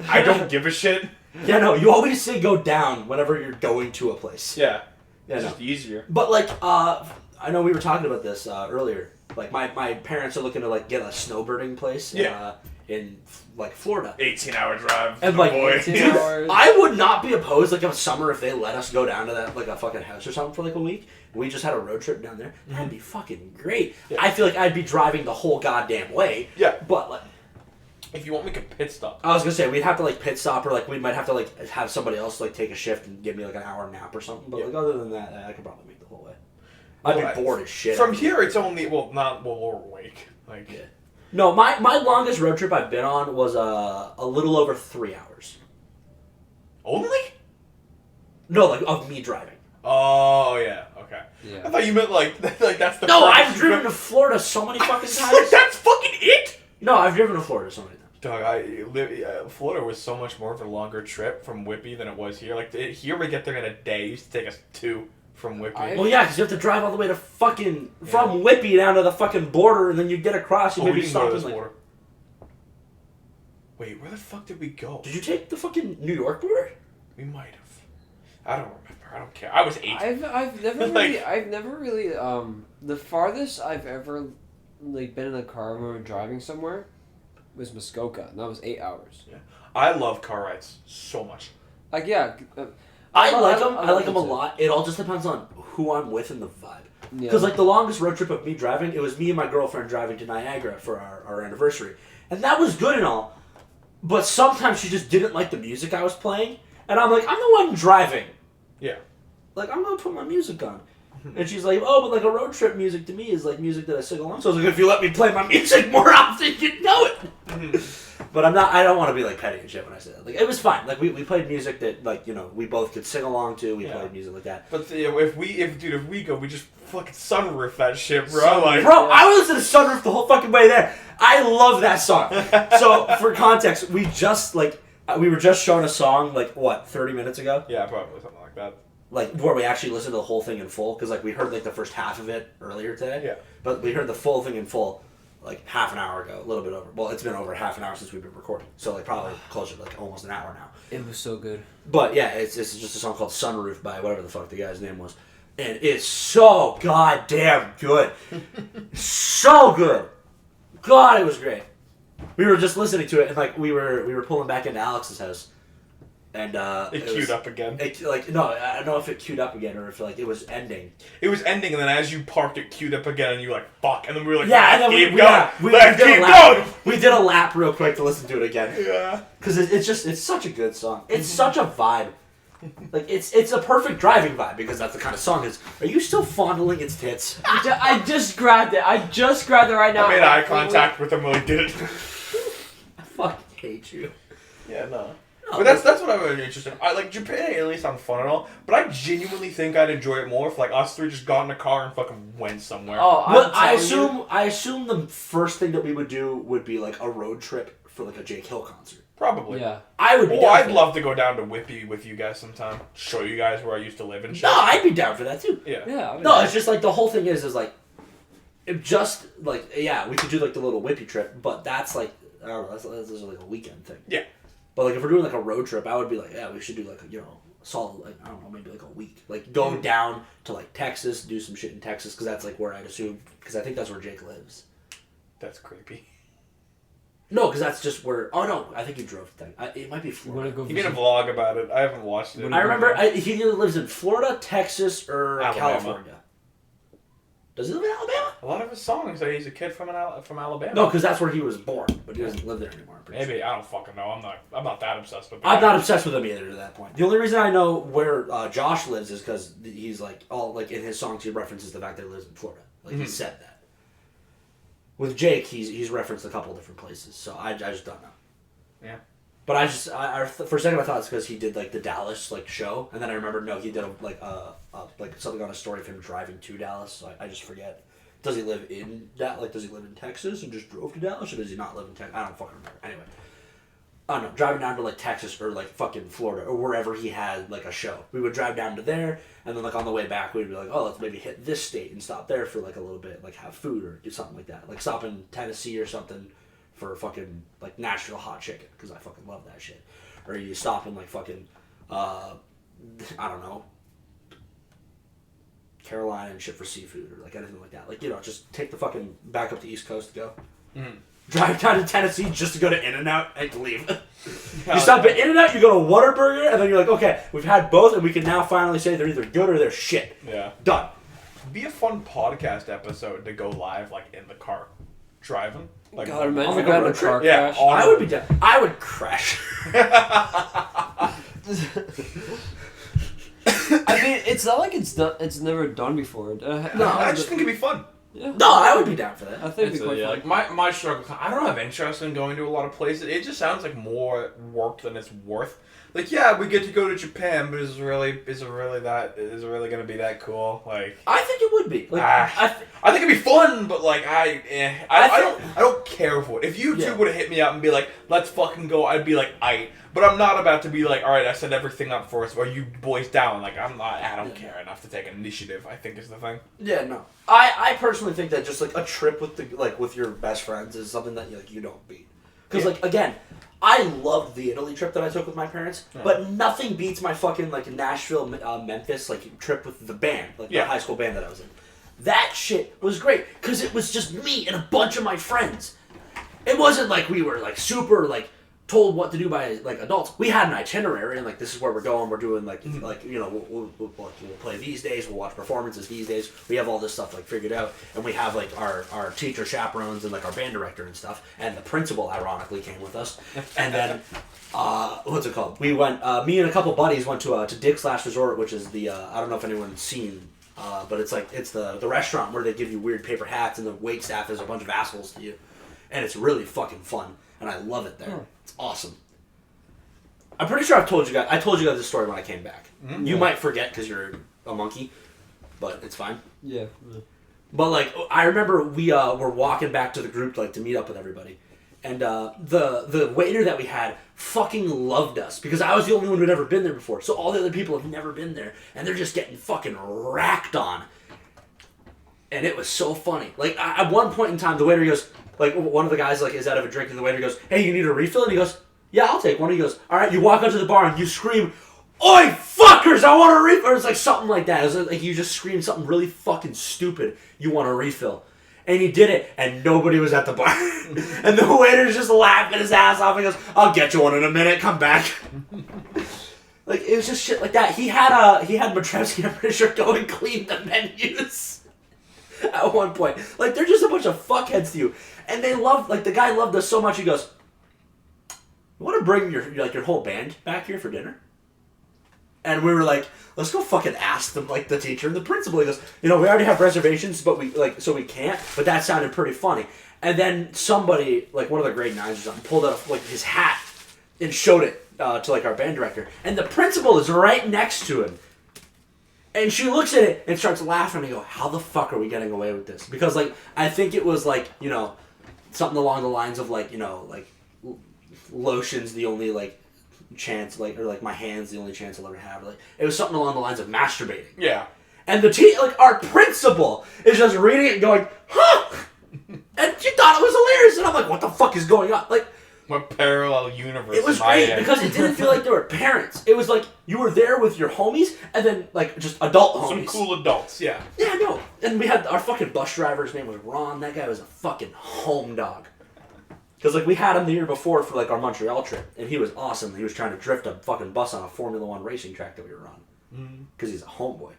I don't give a shit. Yeah, no, you always say go down whenever you're going to a place. Yeah. It's just easier. But like, I know we were talking about this earlier. Like my parents are looking to like get a snowbirding place in like Florida. 18-hour drive. And like, dude, I would not be opposed like a summer if they let us go down to that like a fucking house or something for like a week. We just had a road trip down there. That'd be fucking great. Yeah. I feel like I'd be driving the whole goddamn way. Yeah. But like, if you want, we could pit stop. I was gonna say we'd have to like pit stop or like we might have to like have somebody else like take a shift and give me like an hour nap or something. But like other than that, I could probably make the whole way. I'd be bored as shit. From here, it's only we're awake. Like, yeah. No, my longest road trip I've been on was a little over 3 hours. Only? No, like of me driving. Oh yeah, okay. Yeah. I thought you meant like that's the. No, I've driven to Florida so many fucking times. That's fucking it. No, I've driven to Florida so many times. Dog, Florida was so much more of a longer trip from Whitby than it was here. Like here we get there in a day. It used to take us 2 from Whitby. Well, yeah, because you have to drive all the way to fucking from Whitby down to the fucking border, and then you get across. You maybe stop at like. Wait, where the fuck did we go? Did you take the fucking New York border? We might have. I don't remember. I don't care. I was 8. I've never really the farthest I've ever like been in a car when we were driving somewhere was Muskoka, and that was 8 hours. Yeah, I love car rides so much. Like yeah. I like them. I like them a lot. It all just depends on who I'm with and the vibe. Because like the longest road trip of me driving, it was me and my girlfriend driving to Niagara for our anniversary, and that was good and all. But sometimes she just didn't like the music I was playing, and I'm like, I'm the one driving. Yeah. Like I'm gonna put my music on, and she's like, oh, but like a road trip music to me is like music that I sing along. So I was like, if you let me play my music more often, you'd know it. But I don't want to be like petty and shit when I say that. Like it was fine. Like we played music that like we both could sing along to. We played music like that. But if we go, we just fucking sunroof that shit, bro. I was in a sunroof the whole fucking way there. I love that song. So for context, we were just showing a song like what 30 minutes ago. Yeah, probably something like that. Like where we actually listened to the whole thing in full because like we heard like the first half of it earlier today. Yeah. But we heard the full thing in full. like half an hour ago, a little bit over. Well, it's been over half an hour since we've been recording, so like probably closer to like almost an hour now. It was so good. But yeah, it's just a song called Sunroof by whatever the fuck the guy's name was. And it's so goddamn good. So good. God, it was great. We were just listening to it and like we were pulling back into Alex's house. And it queued up again. I don't know if it queued up again or if like it was ending. It was ending, and then as you parked, it queued up again, and you were like, "Fuck!" And then we were like, Yeah, and then let's keep going. We did a lap real quick to listen to it again. Yeah, because it's such a good song. It's such a vibe. Like it's a perfect driving vibe because that's the kind of song it is. Are you still fondling its tits? I just grabbed it. I just grabbed it right now. I made eye contact with him when he did it. I fucking hate you. Yeah, no. But that's what I'm really interested in. I like Japan at least sounds fun and all, but I genuinely think I'd enjoy it more if like us three just got in a car and fucking went somewhere. Oh, well, I assume the first thing that we would do would be like a road trip for like a Jake Hill concert. Probably. Yeah. I would be down I'd love to go down to Whippy with you guys sometime. Show you guys where I used to live and shit. No, I'd be down for that too. Yeah. Yeah. No, it's just like the whole thing is like, it just like yeah, we could do like the little Whippy trip, but that's like I don't know, that's like a weekend thing. Yeah. But like if we're doing like a road trip, I would be like, yeah, we should do like a, solid like I don't know, maybe like a week, like go down to like Texas, do some shit in Texas because that's like where I'd assume because I think that's where Jake lives. That's creepy. No, because that's just where. Oh no, I think you drove to Texas. It might be Florida. He made a vlog about it. I haven't watched it. I remember he either lives in Florida, Texas, or Alabama. California. Does he live in Alabama? A lot of his songs say he's a kid from Alabama. No, because that's where he was born, but he doesn't live there anymore. Maybe I don't fucking know. I'm not that obsessed with. I'm not obsessed with him either. To that point, the only reason I know where Josh lives is because he's like all like in his songs he references the fact that he lives in Florida. Like he said that. With Jake, he's referenced a couple of different places, so I just don't know. Yeah. But for a second I thought it's because he did like the Dallas like show, and then I remember no, he did like something on a story of him driving to Dallas. So I just forget. Does he live in that? Like, does he live in Texas and just drove to Dallas, or does he not live in Texas? I don't fucking remember. Anyway, I don't know. Driving down to like Texas or like fucking Florida or wherever he had like a show, we would drive down to there, and then like on the way back we'd be like, oh, let's maybe hit this state and stop there for like a little bit, like have food or do something like that, like stop in Tennessee or something for fucking like Nashville hot chicken because I fucking love that shit, or you stop in like fucking I don't know, Carolina and shit for seafood or like anything like that. Like, just take the fucking back up the East Coast to go. Mm-hmm. Drive down to Tennessee just to go to In-N-Out and leave. You stop at In-N-Out, you go to Whataburger, and then you're like, okay, we've had both, and we can now finally say they're either good or they're shit. Yeah. Done. Be a fun podcast episode to go live, like, in the car. Driving. Like, God, imagine like got a in a road trip? car Yeah, crash. I would be down. I would crash. I mean, it's not like it's never done before. No, I just think it'd be fun. Yeah. No, I would be down for that. I think it'd be quite fun. Like my struggle, I don't have interest in going to a lot of places. It just sounds like more work than it's worth. Like, yeah, we get to go to Japan, but is it really gonna be that cool? Like, I think it would be. Like, I think it'd be fun, but like, I don't care for it. If you two would have hit me up and be like, let's fucking go, I'd be like, aight. But I'm not about to be like, all right, I set everything up for us. Are you boys down? Like, I don't care enough to take initiative, I think is the thing. Yeah, no. I personally think that just like a trip with your best friends is something that you don't beat. Because like again, I loved the Italy trip that I took with my parents, but nothing beats my fucking like Nashville, Memphis like trip with the band, like the high school band that I was in. That shit was great because it was just me and a bunch of my friends. It wasn't like we were like super like told what to do by like adults. We had an itinerary and like this is where we're going. We're doing like we'll play these days. We'll watch performances these days. We have all this stuff like figured out, and we have like our teacher chaperones and like our band director and stuff. And the principal ironically came with us. And then what's it called? We went. Me and a couple buddies went to Dick's Last Resort, which is the I don't know if anyone's seen. But it's the restaurant where they give you weird paper hats and the wait staff is a bunch of assholes to you, and it's really fucking fun. And I love it there. It's awesome. I'm pretty sure I told you guys this story when I came back. Mm-hmm. You might forget because you're a monkey, but it's fine. Yeah. But like, I remember we were walking back to the group like to meet up with everybody, and the waiter that we had fucking loved us because I was the only one who'd ever been there before. So all the other people have never been there, and they're just getting fucking racked on. And it was so funny. Like at one point in time, the waiter goes, like one of the guys like is out of a drink and the waiter goes, "Hey, you need a refill?" And he goes, "Yeah, I'll take one." He goes, "All right." You walk up to the bar and you scream, "Oi, fuckers! I want a refill!" Or it's like something like that. It was like you just screamed something really fucking stupid. You want a refill, and he did it, and nobody was at the bar, and the waiter's just laughing his ass off. He goes, "I'll get you one in a minute. Come back." Like it was just shit like that. He had Matrevsky, I'm pretty sure, go and clean the menus at one point. Like they're just a bunch of fuckheads to you, and they love like the guy loved us so much. He goes, "You want to bring your whole band back here for dinner?" And we were like, "Let's go fucking ask them." Like the teacher and the principal. He goes, "We already have reservations, but so we can't." But that sounded pretty funny. And then somebody like one of the grade 9s or something pulled out like his hat and showed it to like our band director, and the principal is right next to him, and she looks at it and starts laughing and go, "How the fuck are we getting away with this?" Because like I think it was like something along the lines of like like lotion's the only like chance like or like my hand's the only chance I'll ever have. Like it was something along the lines of masturbating. Yeah. And like our principal is just reading it and going, "Huh," and she thought it was hilarious, and I'm like, "What the fuck is going on?" Like. What parallel universe? It was great because it didn't feel like there were parents. It was like you were there with your homies and then like just adult homies. Some cool adults, yeah. Yeah, no. And we had our fucking bus driver's name was Ron. That guy was a fucking home dog. Because like we had him the year before for like our Montreal trip, and he was awesome. He was trying to drift a fucking bus on a Formula 1 racing track that we were on. Because he's a homeboy.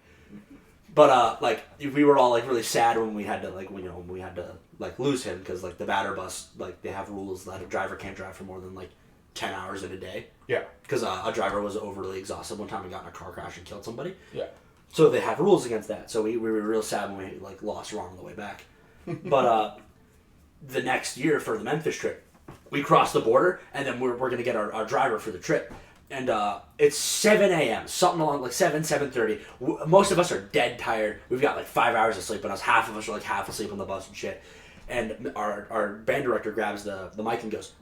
But like we were all like really sad when we had to like when we had to like lose him because like the batter bus like they have rules that a driver can't drive for more than like 10 hours in a day. Yeah. Because a driver was overly exhausted one time and got in a car crash and killed somebody. Yeah. So they have rules against that. So we were real sad when we like lost Ron on the way back. But the next year for the Memphis trip, we crossed the border and then we're gonna get our driver for the trip. And it's 7 a.m. Something along like 7:30. Most of us are dead tired. We've got like 5 hours of sleep, but half of us are like half asleep on the bus and shit. And our band director grabs the mic and goes,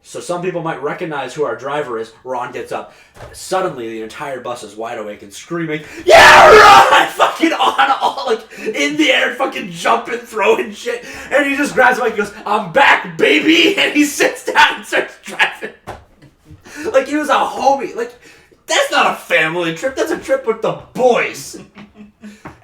"So some people might recognize who our driver is." Ron gets up. Suddenly, the entire bus is wide awake and screaming, "Yeah, Ron!" Fucking on all like in the air, fucking jumping, throwing shit. And he just grabs the mic and goes, "I'm back, baby!" And he sits down and starts driving. Like he was a homie. Like that's not a family trip. That's a trip with the boys.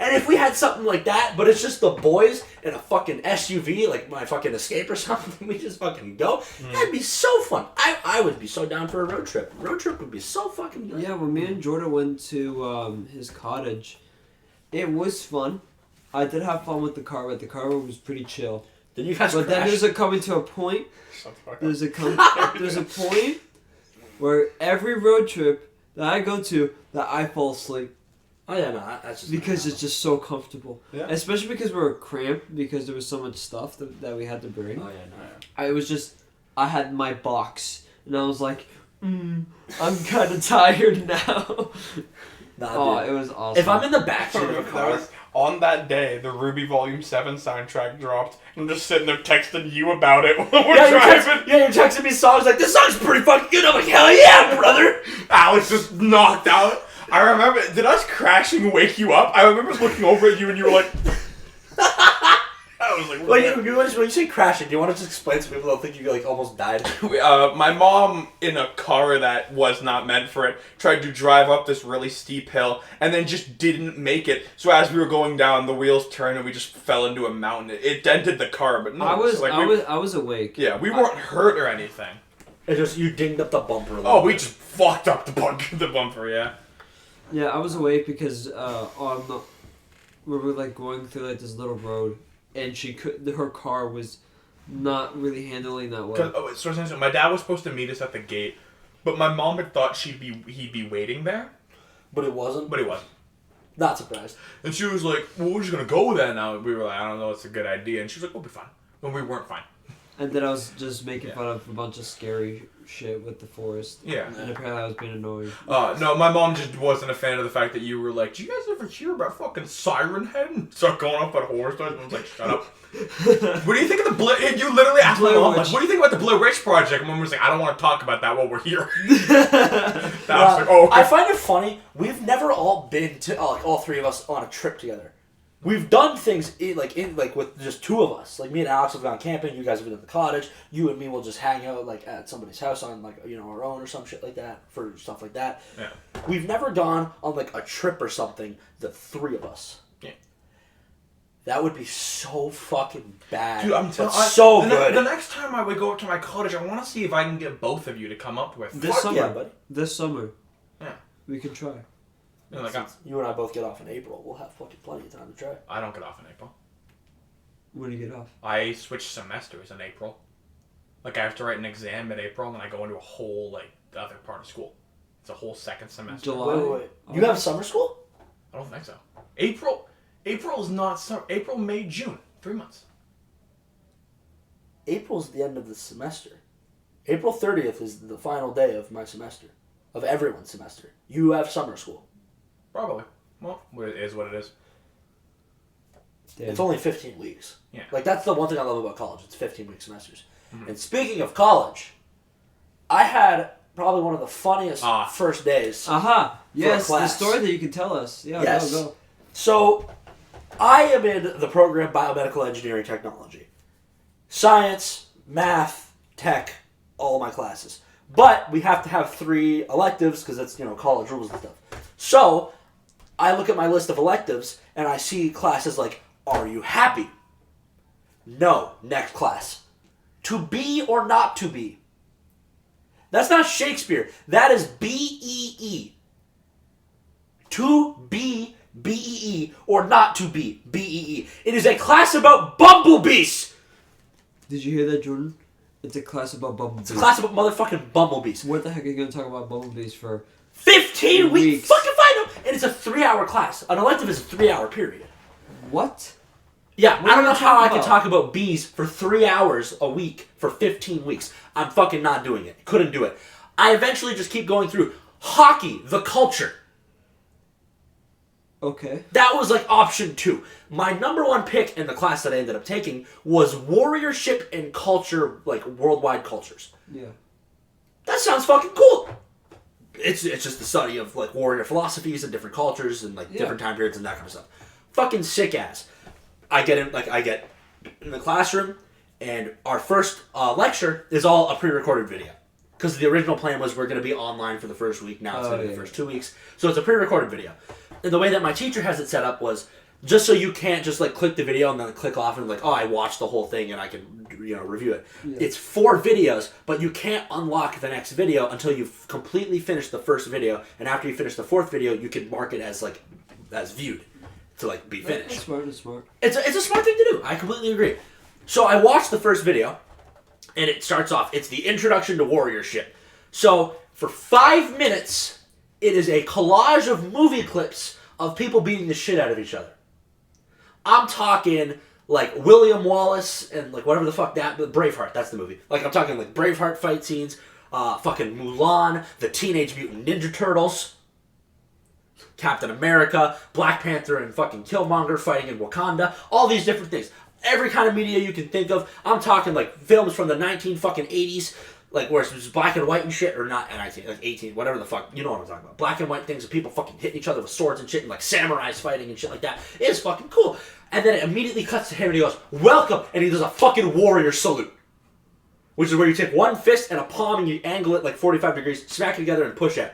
And if we had something like that, but it's just the boys in a fucking SUV, like my fucking Escape or something, we just fucking go. That'd be so fun. I would be so down for a road trip. Road trip would be so fucking good. Yeah, when me and Jordan went to his cottage, it was fun. I did have fun with the car, but the car was pretty chill. Then you guys But then crashed. there's coming to a point. There's a point where every road trip that I go to, that I fall asleep. Oh yeah, no, that's just because it's just so comfortable. Yeah. Especially because we were cramped because there was so much stuff that we had to bring. Oh yeah, no. I was just, I had my box and I was like, I'm kind of tired now. Nah, dude. It was awesome. If I'm in the backseat of a car, on that day, the Ruby Volume 7 soundtrack dropped. I'm just sitting there texting you about it while we're driving. You're texting me songs like, "This song's pretty fucking good." I'm like, "Hell yeah, brother!" Alex just knocked out. I remember, did us crashing wake you up? I remember looking over at you and you were like... I was like, when you say crashing, do you want to just explain so people don't think you like almost died? My mom, in a car that was not meant for it, tried to drive up this really steep hill and then just didn't make it. So as we were going down, the wheels turned and we just fell into a mountain. It dented the car, but no. I was awake. Yeah, we weren't hurt or anything. It's just you dinged up the bumper a little Oh, bit. we just fucked up the bumper, yeah. Yeah, I was awake because we were like going through like this little road, and her car was not really handling that well. So my dad was supposed to meet us at the gate, but my mom had thought he'd be waiting there, But it wasn't. but he wasn't. Not surprised. And she was like, "Well, we're just gonna go then." Now we were like, "I don't know, it's a good idea." And she was like, "We'll be fine." When we weren't fine. And then I was just making fun of a bunch of scary shit with the forest. Yeah. And apparently I was being annoying. No, my mom just wasn't a fan of the fact that you were like, "Do you guys ever hear about fucking Siren Head?" And start going off on horror stories. And I was like, "Shut up." What do you think of the you literally asked my mom, like, "What do you think about the Blair Witch Project?" And mom was like, "I don't want to talk about that while we're here." I was like, "Oh, okay." I find it funny. We've never all been to like all three of us on a trip together. We've done things in with just two of us. Like me and Alex have gone camping. You guys have been at the cottage. You and me will just hang out like at somebody's house on our own or some shit like that for stuff like that. Yeah. We've never gone on like a trip or something. The three of us. Yeah. That would be so fucking bad. Dude, I'm telling so good. The next time I would go up to my cottage, I want to see if I can get both of you to come up with. This summer, yeah, buddy. This summer. Yeah. We can try. You know, like, Since you and I both get off in April, we'll have fucking plenty of time to try. I don't get off in April. When do you get off? I switch semesters in April. Like I have to write an exam in April, and I go into a whole the other part of school. It's a whole second semester. July. Wait. You have summer school? I don't think so. April is not summer. April, May, June. 3 months. April's the end of the semester. April 30th is the final day of my semester. Of everyone's semester. You have summer school. Probably. Well, it is what it is. Damn. It's only 15 weeks. Yeah. Like, that's the one thing I love about college. It's 15-week semesters. Mm-hmm. And speaking of college, I had probably one of the funniest first days. Aha! Yes, the class. story that you can tell us. Yeah, Yes. go. So, I am in the program Biomedical Engineering Technology. Science, math, tech, all my classes. But we have to have 3 electives because that's, college rules and stuff. So, I look at my list of electives and I see classes like, are you happy? No. Next class. To be or not to be. That's not Shakespeare. That is B-E-E. To be, B-E-E, or not to be, B-E-E. It is a class about bumblebees. Did you hear that, Jordan? It's a class about bumblebees. It's a class about motherfucking bumblebees. What the heck are you going to talk about bumblebees for? 15 weeks. Weeks. Fucking find them. And it's a 3-hour class. An elective is a 3-hour period. What? Yeah, What I don't are know you how I talking can about? talk about bees for 3 hours a week for 15 weeks. I'm fucking not doing it. Couldn't do it. I eventually just keep going through hockey, the culture. Okay. That was like option 2. My number 1 pick in the class that I ended up taking was warriorship and culture, like worldwide cultures. Yeah. That sounds fucking cool. It's just the study of like warrior philosophies and different cultures and like different time periods and that kind of stuff. Fucking sick ass. I get in the classroom and our first lecture is all a pre-recorded video. Because the original plan was we're going to be online for the first week. Now it's going to be the first 2 weeks. So it's a pre-recorded video. And the way that my teacher has it set up was just so you can't just like click the video and then click off and like, oh, I watched the whole thing and I can review it. Yeah. It's 4 videos, but you can't unlock the next video until you've completely finished the first video. And after you finish the 4th video, you can mark it as viewed to like be finished. That's smart. That's smart. It's a smart thing to do. I completely agree. So I watched the first video, and it starts off. It's the introduction to warriorship. So for 5 minutes, it is a collage of movie clips of people beating the shit out of each other. I'm talking like William Wallace and like whatever the fuck Braveheart. That's the movie. Like I'm talking like Braveheart fight scenes, fucking Mulan, the Teenage Mutant Ninja Turtles, Captain America, Black Panther, and fucking Killmonger fighting in Wakanda. All these different things. Every kind of media you can think of. I'm talking like films from the 80s, like where it's black and white and shit, or not 19, like 18, whatever the fuck. You know what I'm talking about. Black and white things of people fucking hitting each other with swords and shit, and like samurais fighting and shit like that. It's fucking cool. And then it immediately cuts to him and he goes, welcome, and he does a fucking warrior salute. Which is where you take one fist and a palm and you angle it like 45 degrees, smack it together and push it.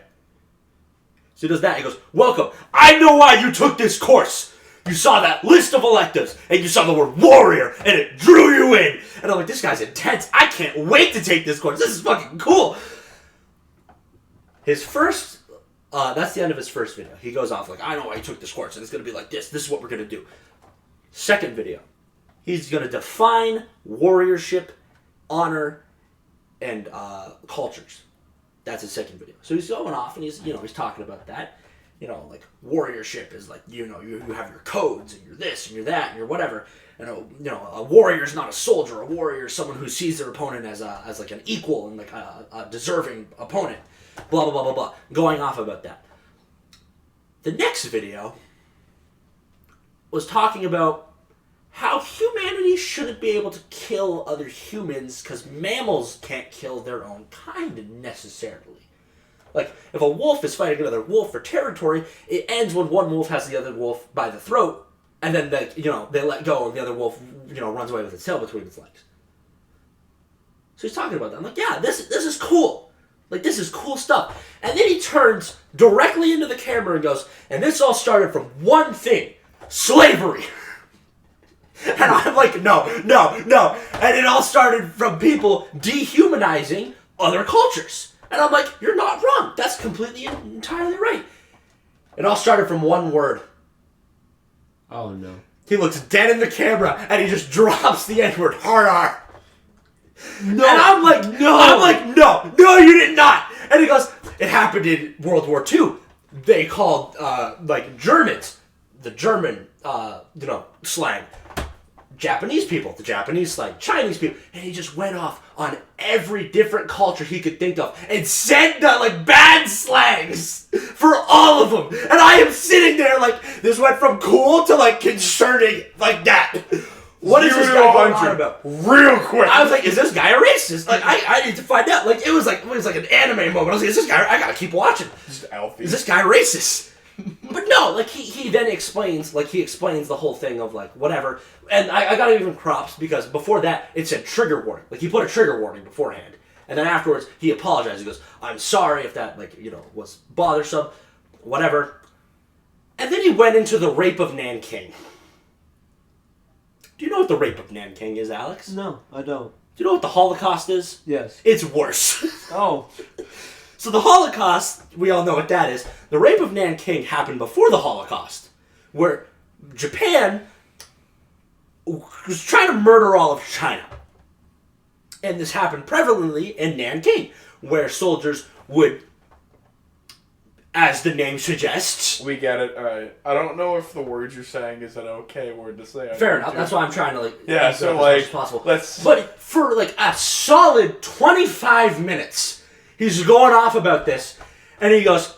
So he does that. He goes, welcome. I know why you took this course. You saw that list of electives, and you saw the word warrior, and it drew you in. And I'm like, this guy's intense. I can't wait to take this course. This is fucking cool. His first, that's the end of his first video. He goes off like, I know why you took this course, and it's going to be like this. This is what we're going to do. Second video. He's going to define warriorship, honor, and cultures. That's his second video. So he's going off, and he's talking about that. Like warriorship is like, you have your codes, and you're this, and you're that, and you're whatever. A warrior's not a soldier. A warrior is someone who sees their opponent as like an equal and like a deserving opponent. Blah, blah, blah, blah, blah. Going off about that. The next video was talking about how humanity shouldn't be able to kill other humans because mammals can't kill their own kind necessarily. Like, if a wolf is fighting another wolf for territory, it ends when one wolf has the other wolf by the throat, And then they let go, and the other wolf runs away with its tail between its legs. So he's talking about that. I'm like, yeah, this is cool. Like, this is cool stuff. And then he turns directly into the camera and goes, and this all started from one thing: slavery. And I'm like, no. And it all started from people dehumanizing other cultures. And I'm like, you're not wrong. That's completely entirely right. It all started from one word. Oh, no. He looks dead in the camera, and he just drops the N-word, hard R. No. And I'm like, no, you did not. And he goes, it happened in World War II. They called, Germans, the German, slang, Japanese people, the Japanese slang, Chinese people. And he just went off on every different culture he could think of and said bad slangs for all of them. And I am sitting there this went from cool to concerning like that. What is this guy going on about? Real quick. I was like, is this guy a racist? I need to find out. It was like an anime moment. I was like, is this guy, I gotta keep watching. Just Alfie. Is this guy racist? But no, he then explains, the whole thing of whatever. And I gotta give him props because before that, it said trigger warning. He put a trigger warning beforehand. And then afterwards, he apologized. He goes, I'm sorry if that, was bothersome, whatever. And then he went into the rape of Nanking. Do you know what the rape of Nanking is, Alex? No, I don't. Do you know what the Holocaust is? Yes. It's worse. Oh. So the Holocaust, we all know what that is. The rape of Nanking happened before the Holocaust, where Japan was trying to murder all of China. And this happened prevalently in Nanking, where soldiers would, as the name suggests... We get it, alright. I don't know if the word you're saying is an okay word to say. Fair enough, that's why I'm trying to, yeah, as so, much as possible. let's... But for, a solid 25 minutes, he's going off about this, and he goes,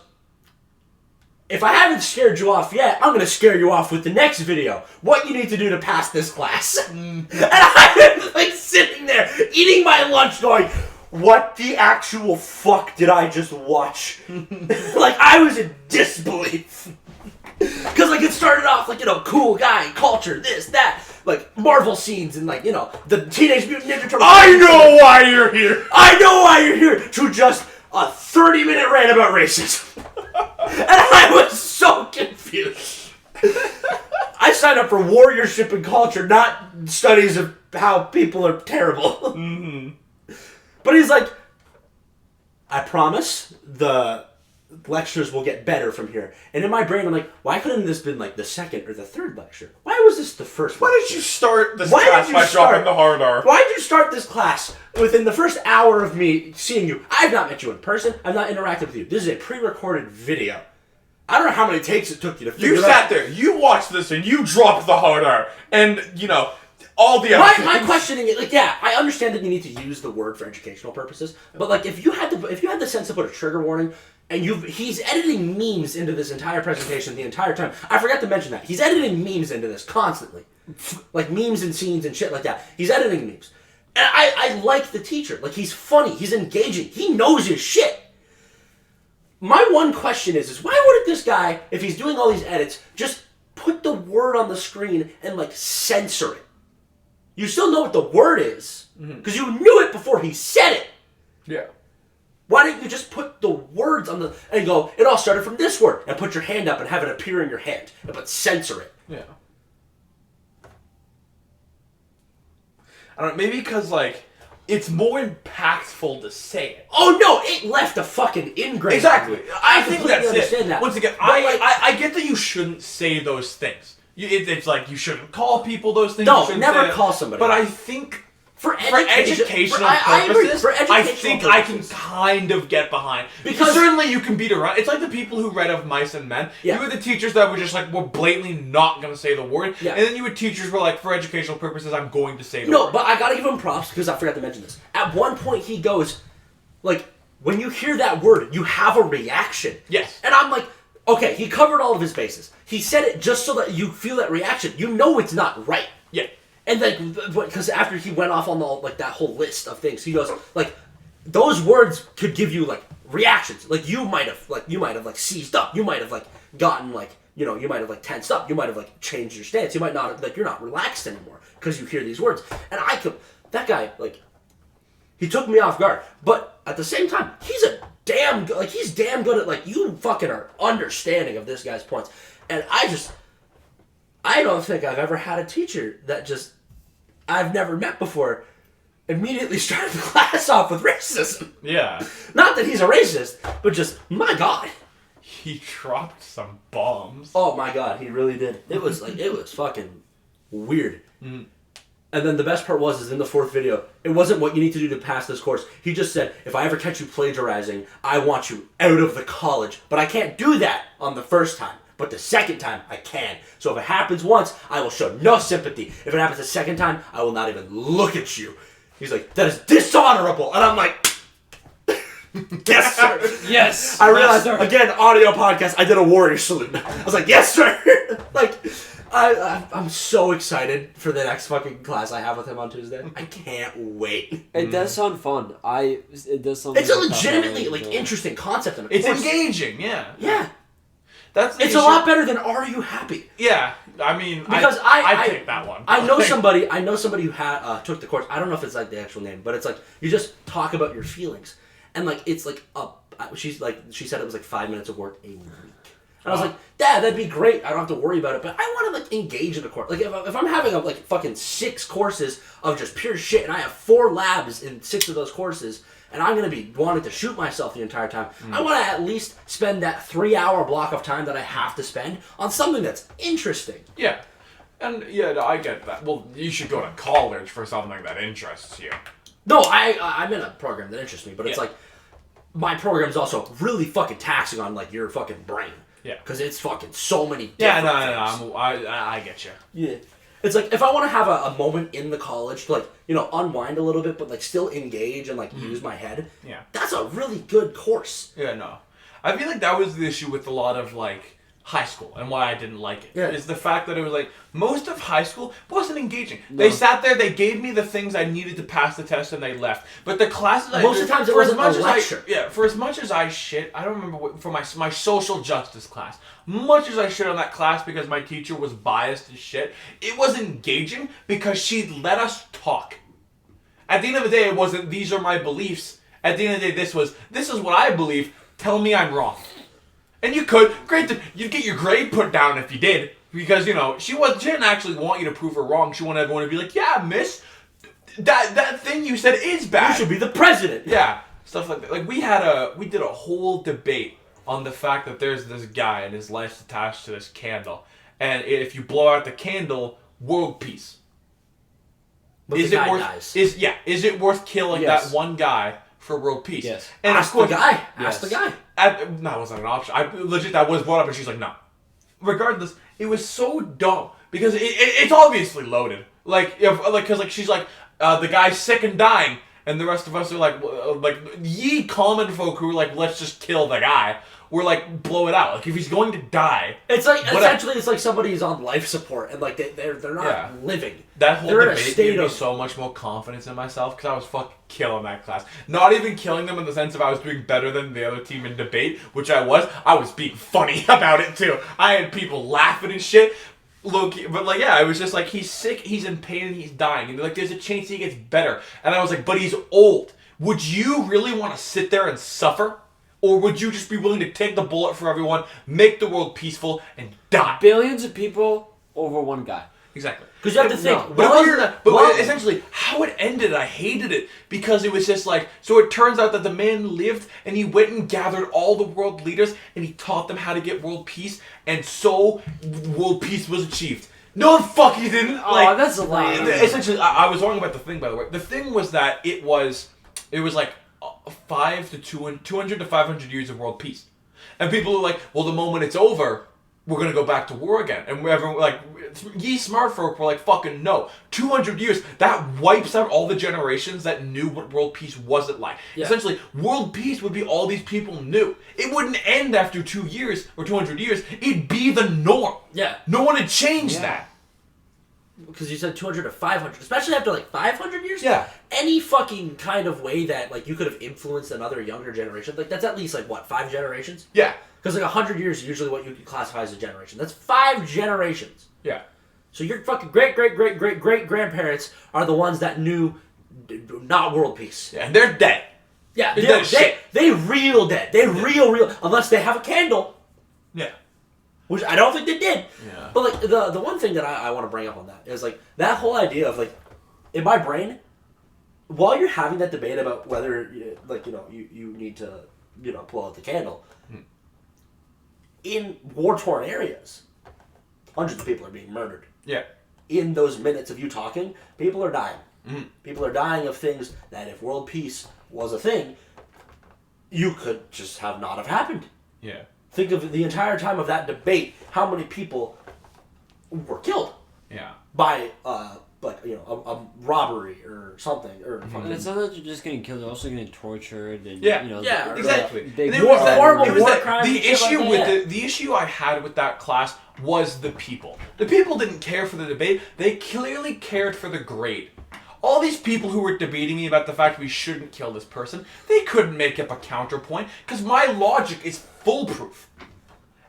if I haven't scared you off yet, I'm going to scare you off with the next video. What you need to do to pass this class. And I'm, sitting there, eating my lunch, going... What the actual fuck did I just watch? I was in disbelief. Because, it started off, cool guy, culture, this, that, Marvel scenes, and, the Teenage Mutant Ninja Turtles. I know why you're here! I know why you're here! To just a 30-minute rant about racism. And I was so confused. I signed up for warriorship and culture, not studies of how people are terrible. Mm-hmm. But he's like, I promise the lectures will get better from here. And in my brain, I'm like, why couldn't this been the second or the third lecture? Why was this the first Why lecture? did you start this class by dropping the hard R? Why did you start this class within the first hour of me seeing you? I've not met you in person. I've not interacted with you. This is a pre-recorded video. I don't know how many takes it took you to figure it out. You sat there, you watched this, and you dropped the hard R. And, all the other my questioning it, I understand that you need to use the word for educational purposes, but if you had the sense to put a trigger warning, and he's editing memes into this entire presentation the entire time. I forgot to mention that he's editing memes into this constantly, memes and scenes and shit like that. He's editing memes, and I like the teacher. He's funny, he's engaging, he knows his shit. My one question is why wouldn't this guy, if he's doing all these edits, just put the word on the screen and censor it? You still know what the word is, because you knew it before he said it. Yeah. Why didn't you just put the words on and go, it all started from this word, and put your hand up and have it appear in your hand, but censor it? Yeah. I don't know, maybe because, it's more impactful to say it. Oh no, it left a fucking ingrained. Exactly. I think completely that's understand it. that. Once again, I get that you shouldn't say those things. It's you shouldn't call people those things. No, you shouldn't never say call somebody. But I think for educational I agree. purposes, For educational I think purposes. I can kind of get behind. Because certainly you can beat around. It's like the people who read Of Mice and Men. Yeah. You had the teachers that were just were blatantly not going to say the word. Yeah. And then you had teachers who were for educational purposes, I'm going to say the word. No, but I gotta give him props because I forgot to mention this. At one point he goes, when you hear that word, you have a reaction. Yes. And I'm like, okay, he covered all of his bases. He said it just so that you feel that reaction. You know it's not right. Yeah. And because after he went off on that whole list of things, he goes, those words could give you reactions. You might have seized up. You might have gotten you might have like tensed up. You might have like changed your stance. You might not like you're not relaxed anymore because you hear these words. And that guy like he took me off guard. But at the same time, he's damn good at like you fucking are understanding of this guy's points. And I don't think I've ever had a teacher that just I've never met before immediately started the class off with racism. Yeah. Not that he's a racist, but just my God. He dropped some bombs. Oh my God, he really did. It was fucking weird. And then the best part is in the fourth video, it wasn't what you need to do to pass this course. He just said, if I ever catch you plagiarizing, I want you out of the college. But I can't do that on the first time. But the second time, I can. So if it happens once, I will show no sympathy. If it happens the second time, I will not even look at you. He's like, that is dishonorable. And I'm like, yes, sir. Yes. I realized, again, audio podcast, I did a warrior salute. I was like, yes, sir. Like, I'm so excited for the next fucking class I have with him on Tuesday. I can't wait. It does sound fun. It does sound. It's a legitimately interesting concept. And it's engaging, yeah. Yeah. It's a lot better than Are You Happy? Yeah, I mean, because I take that one. I know somebody who took the course. I don't know if it's like the actual name, but it's like you just talk about your feelings, and like it's like she said it was like 5 minutes of work a week. And I was like, Dad, that'd be great. I don't have to worry about it, but I want to like engage in a course. Like if I'm having like fucking 6 courses of just pure shit, and I have 4 labs in 6 of those courses. And I'm going to be wanting to shoot myself the entire time. I want to at least spend that 3-hour block of time that I have to spend on something that's interesting. Yeah. And, yeah, I get that. Well, you should go to college for something that interests you. No, I'm in a program that interests me, but it's like, my program's also really fucking taxing on, like, your fucking brain. Yeah. Because it's fucking so many different things. I get you. Yeah. It's like, if I want to have a moment in the college to, like, unwind a little bit, but, like, still engage and, like, use my head, that's a really good course. Yeah, no. I feel like that was the issue with a lot of, like, high school and why I didn't like it. Yeah. Is the fact that it was, like, most of high school wasn't engaging. No. They sat there, they gave me the things I needed to pass the test, and they left. But the classes most of the times it wasn't a lecture. For as much as I shit, I don't remember for my social justice class, much as I shit on that class because my teacher was biased as shit, it was engaging because she let us talk. At the end of the day, it wasn't, these are my beliefs. At the end of the day, this is what I believe. Tell me I'm wrong. And you could, you'd get your grade put down if you did. Because, she didn't actually want you to prove her wrong. She wanted everyone to be like, yeah, miss, that thing you said is bad. You should be the president. Yeah, stuff like that. Like, we did a whole debate on the fact that there's this guy and his life's attached to this candle. And if you blow out the candle, world peace. But is it worth killing that one guy for world peace? Yes. And Ask the guy. Ask the guy. That wasn't an option. That was brought up, and she's like, no. Regardless, it was so dumb because it's obviously loaded. Because she's like, the guy's sick and dying, and the rest of us are like ye common folk who are like, let's just kill the guy. We're like, blow it out. Like, if he's going to die, it's like essentially it's like somebody's on life support and like they're not living. That whole debate gave me so much more confidence in myself because I was fucking killing that class. Not even killing them in the sense of I was doing better than the other team in debate, which I was being funny about it too. I had people laughing and shit. Low-key, but it was just like, he's sick, he's in pain, and he's dying. And they're like, there's a chance he gets better. And I was like, but he's old. Would you really want to sit there and suffer? Or would you just be willing to take the bullet for everyone, make the world peaceful, and die? Billions of people over one guy. Exactly. Because you have to think. But essentially, how it ended, I hated it. Because it was just like, so it turns out that the man lived, and he went and gathered all the world leaders, and he taught them how to get world peace, and so world peace was achieved. No, the fuck he didn't. That's a lie. Essentially, I was wrong about the thing, by the way. The thing was that it was like 200 to 500 years of world peace. And people are like, well, the moment it's over, we're going to go back to war again. And everyone, like, ye smart folk were like, fucking no. 200 years, that wipes out all the generations that knew what world peace wasn't like. Yeah. Essentially, world peace would be all these people knew. It wouldn't end after 2 years or 200 years. It'd be the norm. Yeah. No one had changed that. Because you said 200 to 500, especially after like 500 years. Yeah. Any fucking kind of way that like you could have influenced another younger generation, like that's at least like what, 5 generations? Yeah. Because like 100 years is usually what you classify as a generation. That's 5 generations. Yeah. So your fucking great-great-great-great-great-grandparents are the ones that knew not world peace. Yeah, and they're dead. Yeah, They're dead as shit. they real dead. They real, unless they have a candle. Yeah. Which I don't think they did. Yeah. But like the one thing that I want to bring up on that is like that whole idea of like in my brain, while you're having that debate about whether like you need to blow out the candle, in war-torn areas, hundreds of people are being murdered. Yeah. In those minutes of you talking, people are dying. Mm-hmm. People are dying of things that if world peace was a thing, you could just not have happened. Yeah. Think of the entire time of that debate, how many people were killed. Yeah. By a robbery or something or fucking. And it's not that you're just getting killed; you're also getting tortured and Exactly. Big And it was that, horrible it was war that crimes the and shit issue like with that. the issue I had with that class was the people. The people didn't care for the debate. They clearly cared for the grade. All these people who were debating me about the fact we shouldn't kill this person, they couldn't make up a counterpoint because my logic is foolproof.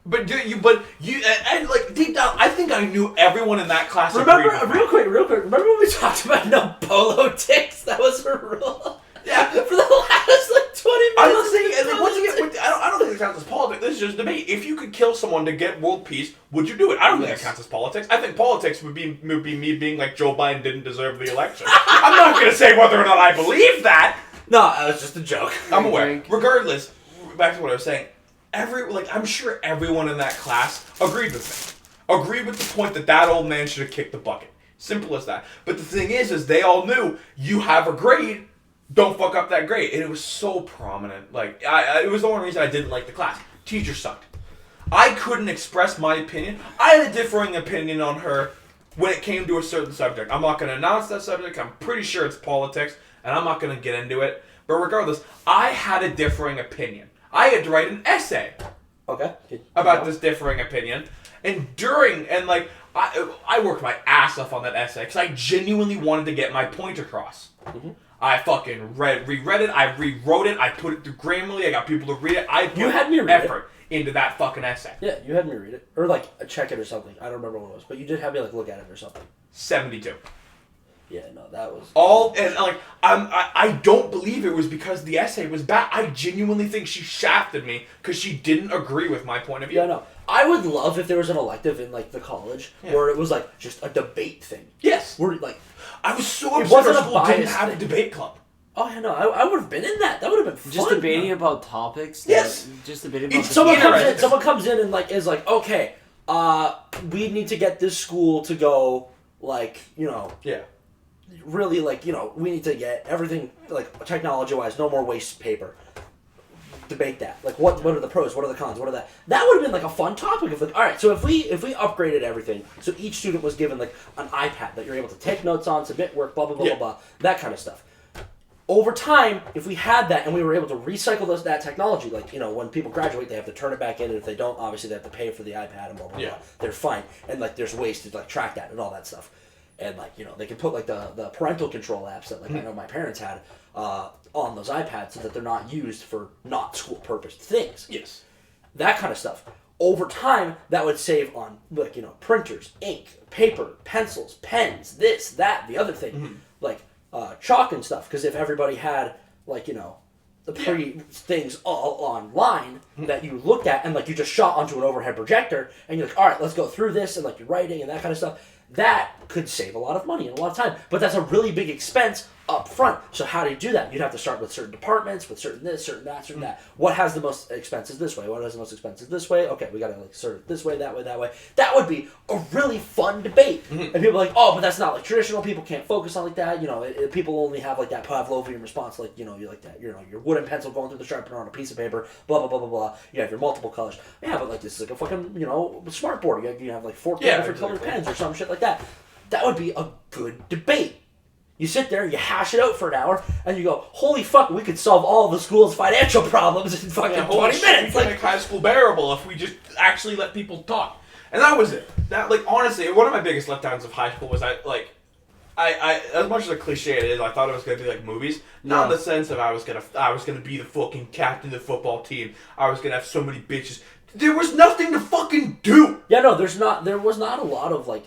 But and like deep down, I think I knew everyone in that class. Remember, agreed with me. real quick. Remember when we talked about no polo ticks? That was a rule. Yeah. For the last like 20 minutes. I'm not saying, and like, once again, I don't think it counts as politics. This is just debate. If you could kill someone to get world peace, would you do it? I don't think it counts as politics. I think politics would be me being like Joe Biden didn't deserve the election. I'm not going to say whether or not I believe that. No, that was just a joke. I'm aware. Regardless, back to what I was saying. I'm sure everyone in that class agreed with me. Agreed with the point that old man should have kicked the bucket. Simple as that. But the thing is they all knew you have a grade. Don't fuck up that grade. And it was so prominent. Like, it was the only reason I didn't like the class. Teacher sucked. I couldn't express my opinion. I had a differing opinion on her when it came to a certain subject. I'm not going to announce that subject. I'm pretty sure it's politics, and I'm not going to get into it. But regardless, I had a differing opinion. I had to write an essay about this differing opinion. And I worked my ass off on that essay because I genuinely wanted to get my point across. Mm-hmm. I fucking reread it, I rewrote it, I put it through Grammarly, I got people to read it. I put effort into that fucking essay. Yeah, you had me read it. Or check it or something. I don't remember what it was. But you did have me look at it or something. 72. Yeah, no, that was... I don't believe it was because the essay was bad. I genuinely think she shafted me because she didn't agree with my point of view. Yeah, no. I would love if there was an elective in, the college where it was, just a debate thing. Yes. Where, I was so upset our school didn't have a debate club. Oh, yeah, no, I would have been in that. That would have been fun. Just debating about topics. Yes. Just debating about... Someone comes in and, is okay, we need to get this school to go, Yeah. really, we need to get everything, technology-wise, no more waste paper. Debate that. What are the pros? What are the cons? What are that? That would have been, a fun topic of, all right, so if we upgraded everything, so each student was given, an iPad that you're able to take notes on, submit work, blah, blah, blah, blah, blah, that kind of stuff. Over time, if we had that and we were able to recycle that technology, when people graduate, they have to turn it back in, and if they don't, obviously they have to pay for the iPad and blah, blah, blah. They're fine. And, there's ways to, track that and all that stuff. And, they can put, the parental control apps that, I know my parents had on those iPads so that they're not used for not school-purpose things. Yes. That kind of stuff. Over time, that would save on, printers, ink, paper, pencils, pens, this, that, the other thing. Chalk and stuff. Because if everybody had, the things all online that you looked at and, you just shot onto an overhead projector and you're all right, let's go through this and, you're writing and that kind of stuff. That could save a lot of money and a lot of time. But that's a really big expense up front. So how do you do that? You'd have to start with certain departments, with certain this, certain that, certain that. What has the most expenses this way? What has the most expenses this way? Okay, we got to sort it this way, that way, that way. That would be a really fun debate. And people are like, oh, but that's not traditional. People can't focus on that. People only have that Pavlovian response, you like that. Your wooden pencil going through the sharpener on a piece of paper, blah, blah, blah, blah, blah. You have your multiple colors. Yeah, but this is a fucking, smart board. You have 14 different colored pens or some shit like that. That would be a good debate. You sit there, you hash it out for an hour, and you go, holy fuck, we could solve all the school's financial problems in fucking 20 minutes. We can make high school bearable if we just actually let people talk. And that was it. That, honestly, one of my biggest letdowns of high school was I as much as a cliche it is, I thought it was gonna be like movies. Not in the sense of I was gonna be the fucking captain of the football team. I was gonna have so many bitches There was nothing to fucking do. Yeah, no, there was not a lot of, like,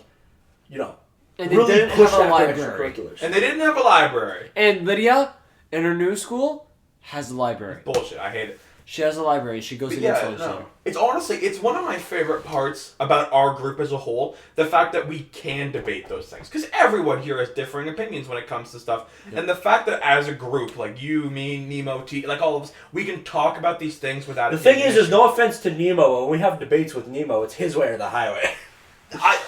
you know, And they really didn't pushed have a after library. extracurriculars. And they didn't have a library. And Lydia, in her new school, has a library. Bullshit. I hate it. She has a library. She goes to the phone center. It's honestly, it's one of my favorite parts about our group as a whole. The fact that we can debate those things. Because everyone here has differing opinions when it comes to stuff. Yeah. And the fact that as a group, like you, me, Nemo, T, like all of us, we can talk about these things without... The thing is, there's no offense to Nemo. When we have debates with Nemo, it's his way or the highway.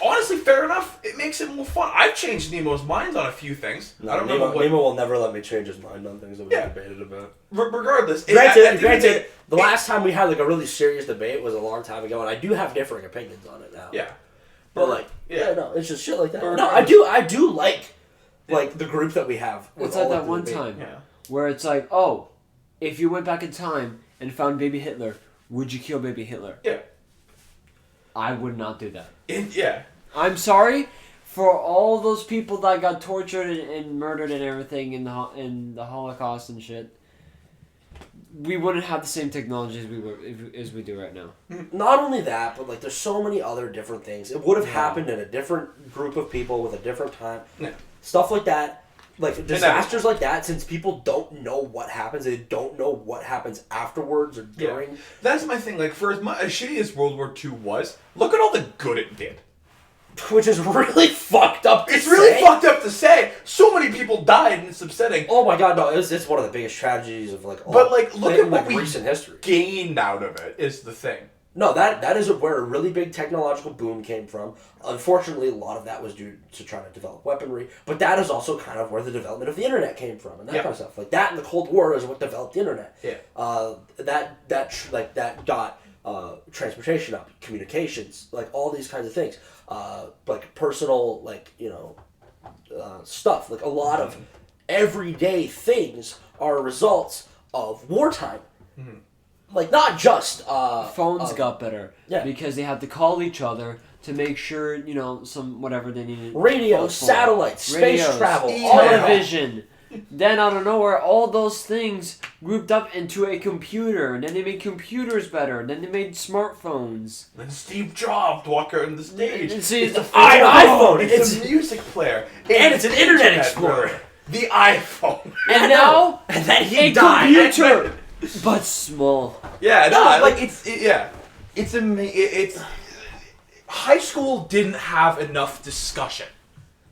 Honestly, fair enough. It makes it more fun. I've changed Nemo's minds on a few things. No, I don't Nemo, know what... Nemo will never let me change his mind on things that we debated about. Regardless. Granted, the last time we had like a really serious debate was a long time ago, and I do have differing opinions on it now. Yeah. But like, no, it's just shit like that. Or, No, I do like the group that we have. It's like that one time where it's like, oh, if you went back in time and found baby Hitler, would you kill baby Hitler? Yeah. I would not do that. Yeah. I'm sorry for all those people that got tortured and murdered and everything in the Holocaust and shit. We wouldn't have the same technology as we do right now. Not only that, but like there's so many other different things. It would have happened in a different group of people with a different time. Yeah. Stuff like that. Like disasters like that, since people don't know what happens, they don't know what happens afterwards or during. Yeah. That's my thing. Like, for as shitty as World War II was, look at all the good it did. Which is really fucked up to say. It's really fucked up to say. So many people died, and it's upsetting. Oh my god, no, it's one of the biggest tragedies of like all. But like, look at what we recent history gained out of it. Is the thing. No, that is where a really big technological boom came from. Unfortunately, a lot of that was due to trying to develop weaponry, but that is also kind of where the development of the internet came from, and that kind of stuff. Like that and the Cold War is what developed the internet. Yeah. That got transportation up, communications, like all these kinds of things, like personal, like stuff. Like a lot of everyday things are results of wartime. Mm-hmm. Like, not just... Phones got better. Yeah. Because they had to call each other to make sure, some whatever they needed. Radio, satellites, space travel, television. Then, out of nowhere, all those things grouped up into a computer. And then they made computers better. And then they made smartphones. Then Steve Jobs walked out on the stage. It's the iPhone. It's a music player. And it's an Internet Explorer. The iPhone. And now... And then he died. Computer... But small. Yeah, it's amazing. It's high school didn't have enough discussion,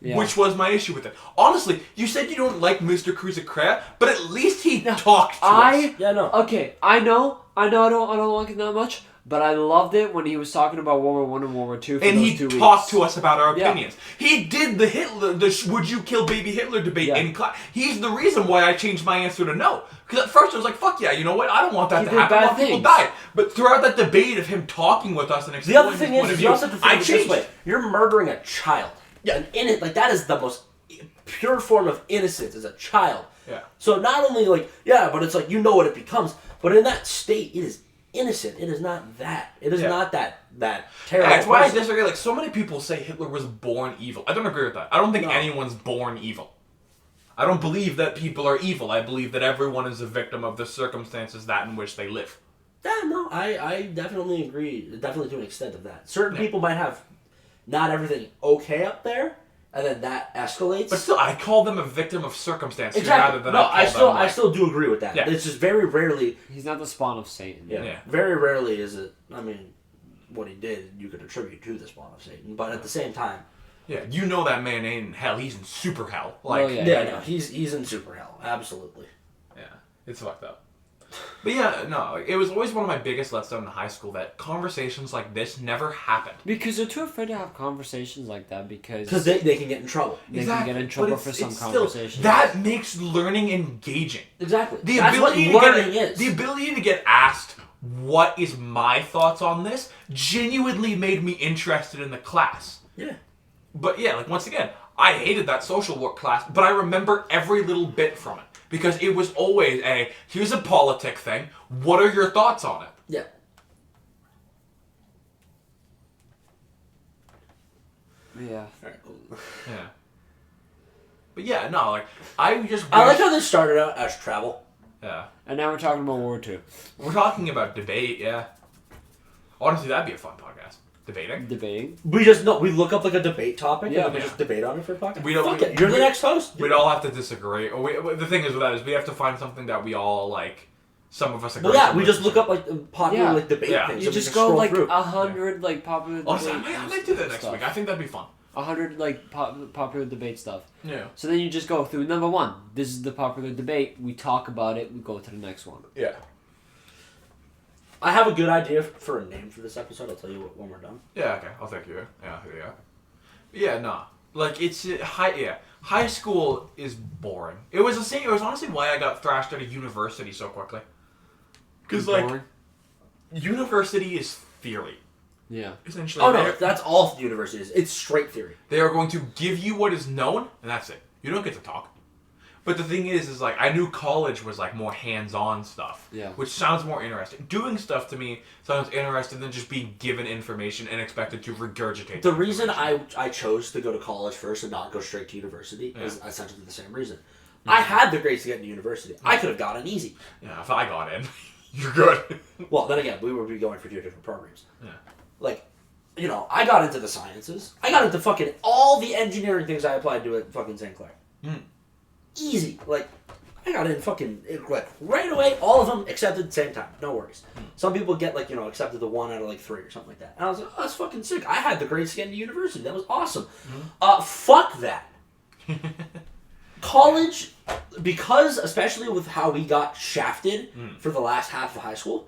which was my issue with it. Honestly, you said you don't like Mr. Cruzacrea, but at least he talked to us. Yeah, no. Okay, I know. I don't like it that much. But I loved it when he was talking about World War I and World War II for and those 2 weeks. he talked to us about our opinions. He did the would you kill baby Hitler debate in class. He's the reason why I changed my answer to no. Because at first I was like, fuck yeah, you know what? I don't want that to happen. I want people die. But throughout that debate of him talking with us and explaining his point of view, you also have to think of it this way. You're murdering a child. Yeah. That is the most pure form of innocence as a child. Yeah. So not only but it's like you know what it becomes. But in that state, it is innocent. It is not that. It is not that terrible. That's why I disagree. Like, so many people say Hitler was born evil. I don't agree with that. I don't think anyone's born evil. I don't believe that people are evil. I believe that everyone is a victim of the circumstances in which they live. Yeah, no, I definitely agree. Definitely to an extent of that. Certain people might have not everything okay up there, and then that escalates. But still, I call them a victim of circumstances rather than I still do agree with that. Yeah. It's just very rarely... He's not the spawn of Satan. Yeah. Very rarely is it... I mean, what he did, you could attribute to the spawn of Satan. But at the same time... Yeah, you know that man ain't in hell. He's in super hell. He's in super hell. Absolutely. Yeah, it's fucked up. But yeah, no, it was always one of my biggest lets down in high school that conversations like this never happened. Because they're too afraid to have conversations like that because they can get in trouble. They can get in trouble for some conversations. Still, that makes learning engaging. Exactly. That's what learning is. The ability to get asked, what is my thoughts on this, genuinely made me interested in the class. Yeah. But yeah, like once again, I hated that social work class, but I remember every little bit from it. Because it was always here's a politic thing, what are your thoughts on it? Yeah. Yeah. Yeah. But yeah, no, like, I like how this started out as travel. Yeah. And now we're talking about World War II. We're talking about debate, yeah. Honestly, that'd be a fun podcast. Debating. We just we look up like a debate topic and we Yeah. just debate on it for a podcast. Fuck it. You're the next host. We'd all have to disagree. The thing is with that is we have to find something that we all like. Some of us agree. Well, yeah, we just look up like popular like debate things. You and just we go scroll like through. 100 like popular. Honestly, debate I might do that next stuff. week. I think that'd be fun. 100 like popular debate stuff. Yeah. So then you just go through number 1. This is the popular debate. We talk about it. We go to the next one. Yeah. I have a good idea for a name for this episode. I'll tell you when we're done. Yeah. Okay. I'll take you. Yeah. Yeah. Nah. Like it's high. Yeah. High school is boring. It was the same. It was honestly why I got thrashed out of university so quickly. Because like, university is theory. Yeah. Essentially. Oh no, that's all university is. It's straight theory. They are going to give you what is known, and that's it. You don't get to talk. But the thing is like, I knew college was like more hands-on stuff. Yeah. Which sounds more interesting. Doing stuff to me sounds interesting than just being given information and expected to regurgitate. The reason I chose to go to college first and not go straight to university is essentially the same reason. I had the grades to get into university. I could have gotten easy. Yeah, if I got in, you're good. Well, then again, we would be going for 2 different programs. Yeah. Like, you know, I got into the sciences. I got into fucking all the engineering things I applied to at fucking St. Clair. Easy. Like, I got in fucking, like, right away, all of them accepted at the same time. No worries. Some people get, like, you know, accepted to 1 out of, like, 3 or something like that. And I was like, oh, that's fucking sick. I had the grades to get into university. That was awesome. Fuck that. College, because, especially with how we got shafted for the last half of high school,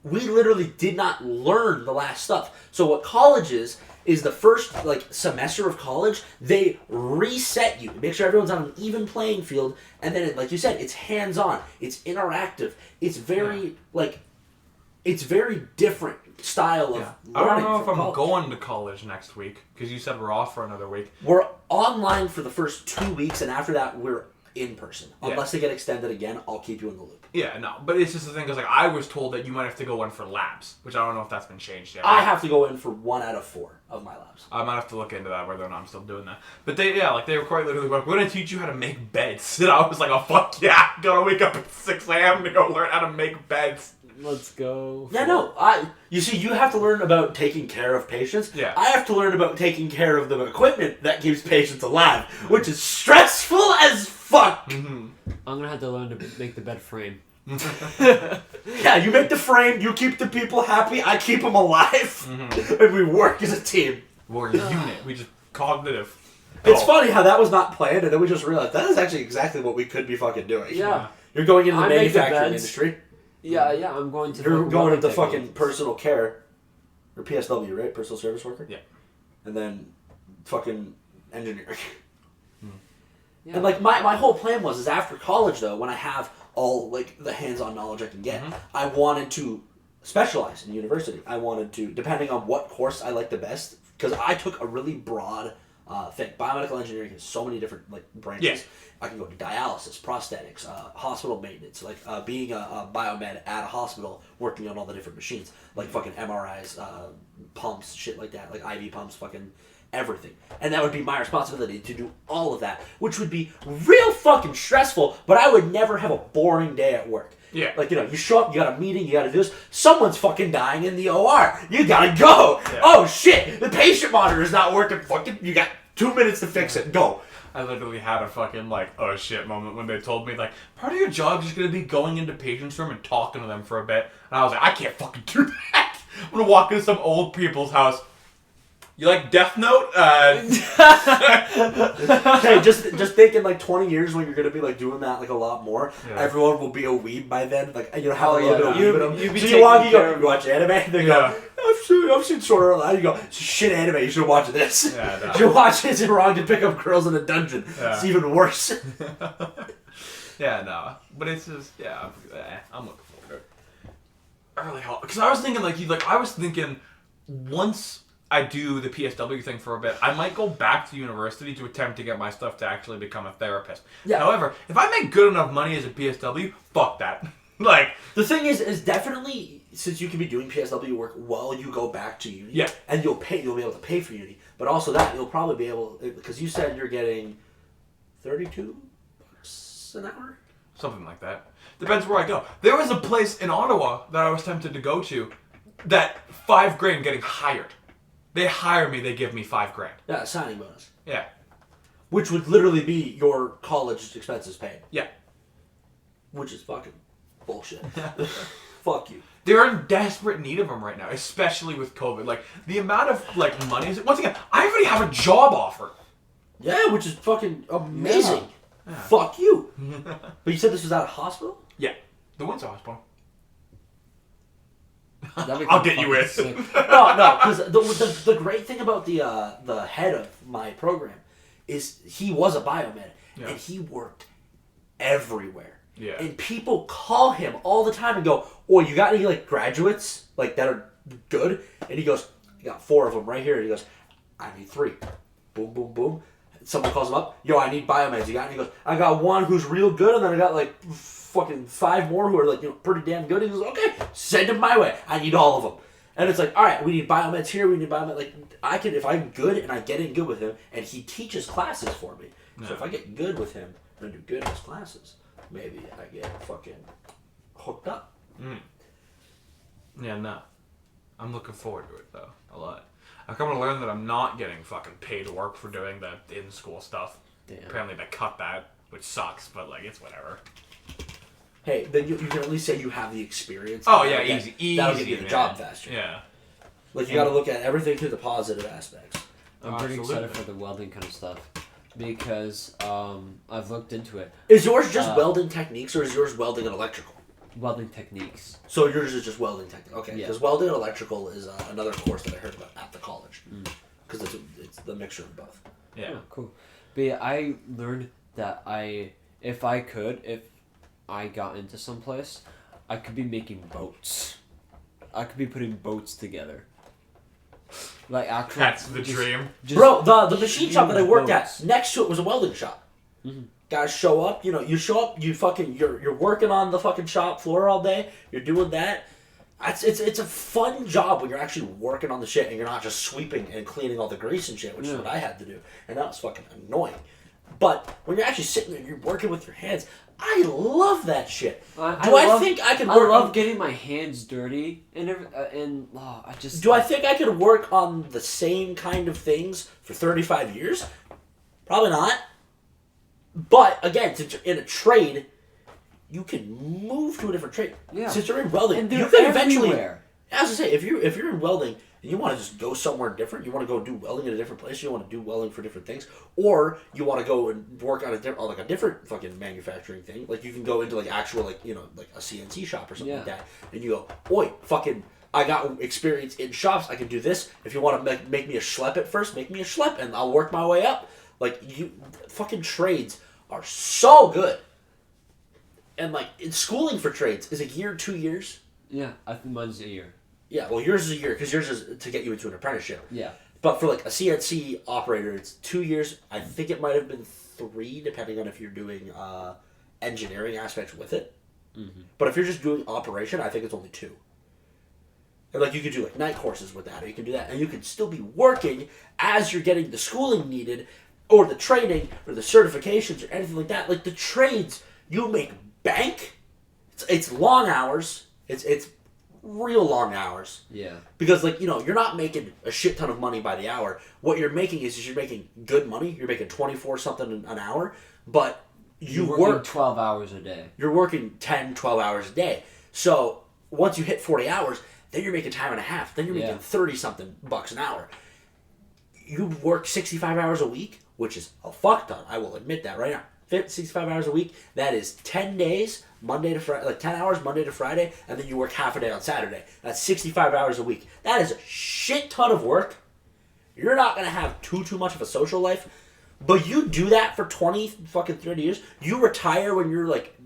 we literally did not learn the last stuff. So what college is the first like semester of college, they reset you, make sure everyone's on an even playing field, and then like you said, it's hands-on, it's interactive, it's very it's very different style of learning. I don't know if I'm college. going to college next week because you said we're off for another week. We're online for the first 2 weeks, and after that we're in person. Unless they get extended again, I'll keep you in the loop. Yeah, no, but it's just the thing because like I was told that you might have to go in for labs, which I don't know if that's been changed yet. I have to go in for 1 out of 4 of my labs. I might have to look into that whether or not I'm still doing that. But they were quite literally like, we're gonna teach you how to make beds, and I was like, oh fuck yeah, gotta wake up at 6 a.m. to go learn how to make beds. Let's go. Yeah, no, you see, you have to learn about taking care of patients. Yeah. I have to learn about taking care of the equipment that keeps patients alive, which is stressful as fuck. I'm gonna have to learn to make the bed frame. Yeah, you make the frame, you keep the people happy, I keep them alive, and we work as a team. We're a unit. We just cognitive. It's funny how that was not planned, and then we just realized that is actually exactly what we could be fucking doing. Yeah. You're going into the I make the manufacturing beds. industry. Yeah, I'm going to. You're the going into robotic fucking personal care, or PSW, right? Personal service worker? Yeah. And then fucking engineering. Yeah. And like my whole plan was after college though, when I have all like the hands-on knowledge I can get, I wanted to specialize in university. I wanted to, depending on what course I like the best, because I took a really broad thing. Biomedical engineering has so many different like branches. Yeah. I can go to dialysis, prosthetics, hospital maintenance, like being a biomed at a hospital, working on all the different machines, like fucking MRIs, pumps, shit like that, like IV pumps, fucking everything. And that would be my responsibility to do all of that, which would be real fucking stressful, but I would never have a boring day at work. Yeah. Like, you know, you show up, you got a meeting, you gotta do this, someone's fucking dying in the OR. You gotta go. Yeah. Oh shit, the patient monitor is not working, fucking, you got 2 minutes to fix it, go. I literally had a fucking, like, oh shit moment when they told me, like, part of your job is just gonna be going into patients' room and talking to them for a bit. And I was like, I can't fucking do that. I'm gonna walk into some old people's house. You like Death Note? Hey, just think in like 20 years when you're gonna be like doing that like a lot more, everyone will be a weeb by then. Like, you know, have a little bit of weeb in them. You be So you walk, you care go, of- you watch anime, they go, I've seen Sword Art Online. You go, it's shit anime, you should watch this. Yeah, no. You should watch Is It Wrong to Pick Up Girls in a Dungeon? Yeah. It's even worse. Yeah, no. But it's just, yeah, I'm looking forward to it. Early hall. Because I was thinking, I was thinking once I do the PSW thing for a bit, I might go back to university to attempt to get my stuff to actually become a therapist. Yeah. However, if I make good enough money as a PSW, fuck that. Like, The thing is definitely, since you can be doing PSW work while you go back to uni, Yeah. and you'll be able to pay for uni, but also that, you'll probably be able, because you said you're getting $32 an hour? something like that. Depends where I go. There was a place in Ottawa that I was tempted to go to that $5,000 getting hired. They hire me, they give me $5,000. Yeah, signing bonus. Yeah. Which would literally be your college expenses paid. Yeah. Which is fucking bullshit. Fuck you. They're in desperate need of them right now, especially with COVID. Like, the amount of, like, money is... Once again, I already have a job offer. Yeah, which is fucking amazing. Yeah. Fuck you. But you said this was at a hospital? Yeah. The Windsor Hospital. I'll get you in. No, because the great thing about the head of my program is he was a biomed, and he worked everywhere. Yeah. And people call him all the time and go, "Oh, you got any like graduates like that are good?" And he goes, "I got 4 of them right here." And he goes, "I need 3." Boom, boom, boom. Someone calls him up. "Yo, I need biomeds. You got?" And he goes, "I got 1 who's real good, and then I got like fucking 5 more who are like pretty damn good." He goes, "Okay, send them my way. I need all of them." And it's like, all right, we need biomeds here. We need biomeds. Like I can, if I'm good and I get in good with him, and he teaches classes for me. So if I get good with him and I do good in his classes, maybe I get fucking hooked up. Yeah, no. I'm looking forward to it, though, a lot. I'm coming to learn that I'm not getting fucking paid work for doing the in-school stuff. Damn. Apparently they cut that, which sucks, but, like, it's whatever. Hey, then you can at least say you have the experience. Oh, yeah, easy. That'll get you the man. job faster. Yeah. Like, you gotta look at everything through the positive aspects. I'm pretty Absolutely. excited for the welding kind of stuff because I've looked into it. Is yours just welding techniques, or is yours welding and electrical? Welding techniques. So yours is just welding technique. Okay, Yeah. because welding and electrical is another course that I heard about at the college. Because it's the mixture of both. Yeah. Oh, cool. But yeah, I learned that if I got into some place, I could be making boats. I could be putting boats together. Like actual. That's the dream. Bro, the machine shop that I worked boats. at, next to it was a welding shop. Guys show up, you show up, you're working on the fucking shop floor all day, you're doing that. It's a fun job when you're actually working on the shit and you're not just sweeping and cleaning all the grease and shit, which is what I had to do. And that was fucking annoying. But when you're actually sitting there and you're working with your hands, I love that shit. I think I could work I love on, getting my hands dirty I just. Do I think I could work on the same kind of things for 35 years? Probably not. But again, in a trade, you can move to a different trade. Yeah. Since you're in welding, And you they're can eventually. everywhere. As I say, if you're in welding and you want to just go somewhere different, you want to go do welding in a different place, you want to do welding for different things, or you want to go and work on a different fucking manufacturing thing, like you can go into like actual like a CNC shop or something like that, and you go, oi, fucking, I got experience in shops, I can do this. If you want to make me a schlep at first, make me a schlep, and I'll work my way up. Like fucking trades are so good. And like schooling for trades is a year, 2 years. Yeah, I think mine's a year. Yeah, well, yours is a year because yours is to get you into an apprenticeship. Yeah. But for like a CNC operator, it's 2 years. I think it might have been 3, depending on if you're doing engineering aspects with it. But if you're just doing operation, I think it's only 2. And like you could do like night courses with that, or you can do that, and you can still be working as you're getting the schooling needed, or the training, or the certifications, or anything like that. Like the trades, you make bank. It's long hours. It's real long hours. Yeah. Because like you're not making a shit ton of money by the hour. What you're making is you're making good money. You're making 24 something an hour, but you work 12 hours a day. You're working 10, 12 hours a day. So once you hit 40 hours, then you're making time and a half. Then you're making 30 something bucks an hour. You work 65 hours a week, which is a fuck ton. I will admit that right now. 65 hours a week. That is 10 days, Monday to Friday, like 10 hours Monday to Friday, and then you work half a day on Saturday. That's 65 hours a week. That is a shit ton of work. You're not gonna have too much of a social life, but you do that for 20 fucking 30 years. You retire when you're like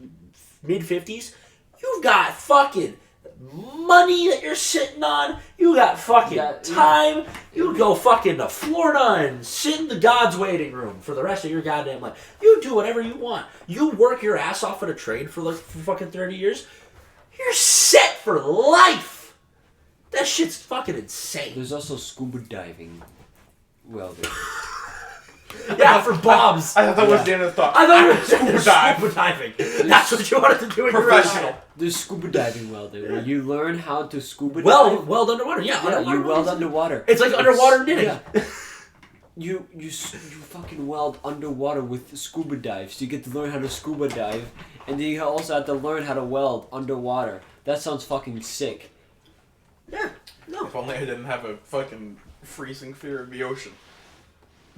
mid 50s. You've got fucking money that you're sitting on. You got fucking time. You go fucking to Florida and sit in the God's waiting room for the rest of your goddamn life. You do whatever you want. You work your ass off at a trade for fucking 30 years. You're set for life. That shit's fucking insane. There's also scuba diving welding. Yeah, for bombs. I thought that was the end of the thought. I thought you were saying Scuba dive. scuba diving. That's what you wanted to do in your Professional. life. There's scuba diving welding, where you learn how to scuba dive. Weld underwater. Yeah, Yeah, underwater you weld welding. underwater. It's like underwater knitting. Yeah. You fucking weld underwater with scuba dives. You get to learn how to scuba dive, and then you also have to learn how to weld underwater. That sounds fucking sick. Yeah. No. If only I didn't have a fucking freezing fear of the ocean.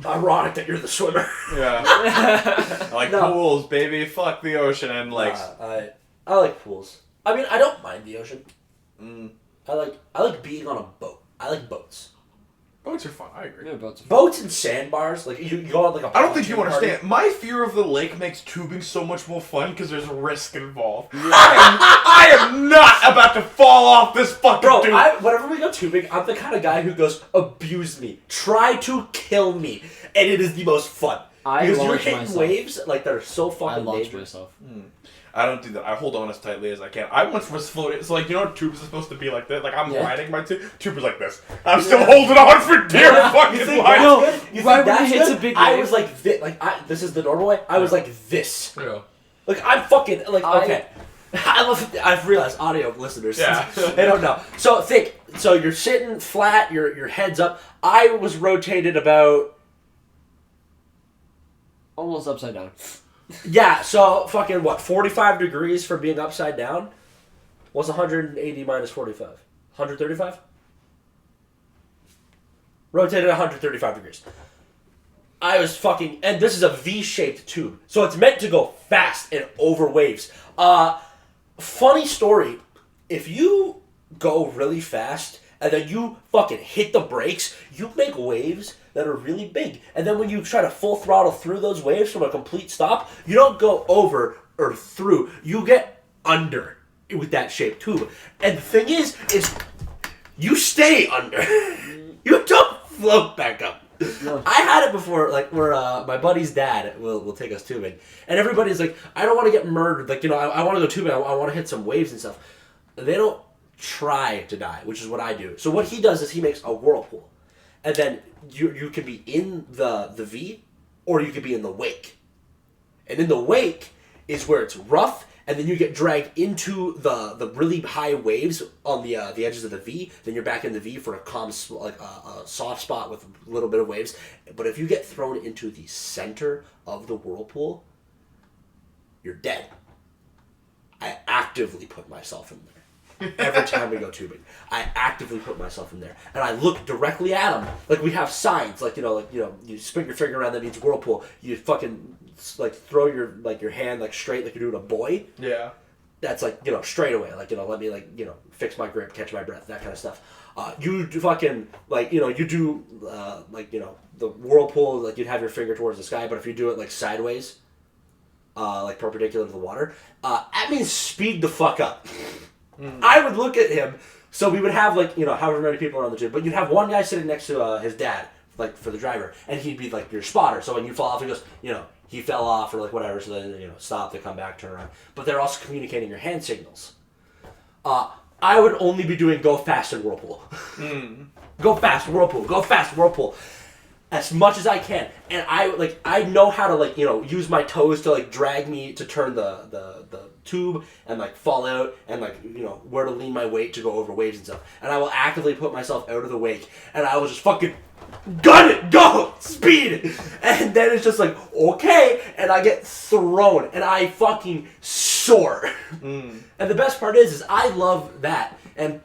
Ironic that you're the swimmer. Yeah. I like No. pools, baby. Fuck the ocean and lakes. I like pools. I mean, I don't mind the ocean. Mm. I like being on a boat. I like boats. Boats are fun. I agree. Yeah, boats are Boats and sandbars, like you go on like a. I don't think you pontoon understand. party. My fear of the lake makes tubing so much more fun because there's risk involved. I am not about to fall off this fucking Bro, tube. whenever we go tubing, I'm the kind of guy who goes, abuse me, try to kill me, and it is the most fun. I Because you're launch hitting myself. waves like that are so I fucking launch dangerous. myself. I don't do that. I hold on as tightly as I can. I once was floating. So, like, you know, tubes are supposed to be like this. Like, I'm Yeah. riding my tube. Tube is like this. I'm still holding on for dear fucking You think life. No, that's good? You right think when it that's hits good? a big I wave. was like this. This is the normal way. I was like this. Yeah. Like I'm fucking like I- okay. I've realized audio listeners. Yeah. They don't know. So think. So you're sitting flat. Your head's up. I was rotated about. Almost upside down. Yeah. So fucking what? 45 degrees from being upside down. What's 180 minus 45? 135. Rotated 135 degrees. I was fucking, and this is a V-shaped tube, so it's meant to go fast and over waves. Funny story, if you go really fast and then you fucking hit the brakes, you make waves that are really big. And then when you try to full throttle through those waves from a complete stop, you don't go over or through, you get under with that shaped tube. And the thing is you stay under. You don't float back up. No. I had it before, like, where my buddy's dad will take us tubing. And everybody's like, I don't want to get murdered. Like, you know, I want to go tubing. I want to hit some waves and stuff. They don't try to die, which is what I do. So what he does is he makes a whirlpool. And then you can be in the V, or you could be in the wake. And in the wake is where it's rough, and then you get dragged into the really high waves on the edges of the V. Then you're back in the V for a calm, like a soft spot with a little bit of waves. But if you get thrown into the center of the whirlpool, you're dead. I actively put myself in there. Every time we go tubing, I actively put myself in there, and I look directly at them. Like we have signs, like you spin your finger around that means whirlpool. You fucking like throw your hand like straight like you're doing a buoy. Yeah. That's like straight away, like let me like fix my grip, catch my breath, that kind of stuff. You do fucking like you do like the whirlpool, like you'd have your finger towards the sky, but if you do it like sideways, like perpendicular to the water, that means speed the fuck up. I would look at him. So we would have like however many people are on the tube, but you'd have one guy sitting next to his dad, like for the driver, and he'd be like your spotter. So when you fall off, he goes, he fell off or like whatever. So then stop, they come back, turn around. But they're also communicating your hand signals. I would only be doing go fast and whirlpool. Go fast, whirlpool. Go fast, whirlpool. As much as I can, and I know how to use my toes to like drag me to turn the tube and like fall out and like where to lean my weight to go over waves and stuff. And I will actively put myself out of the wake, and I will just fucking gun it, go, speed, and then it's just like okay, and I get thrown and I fucking soar. And the best part is I love that, and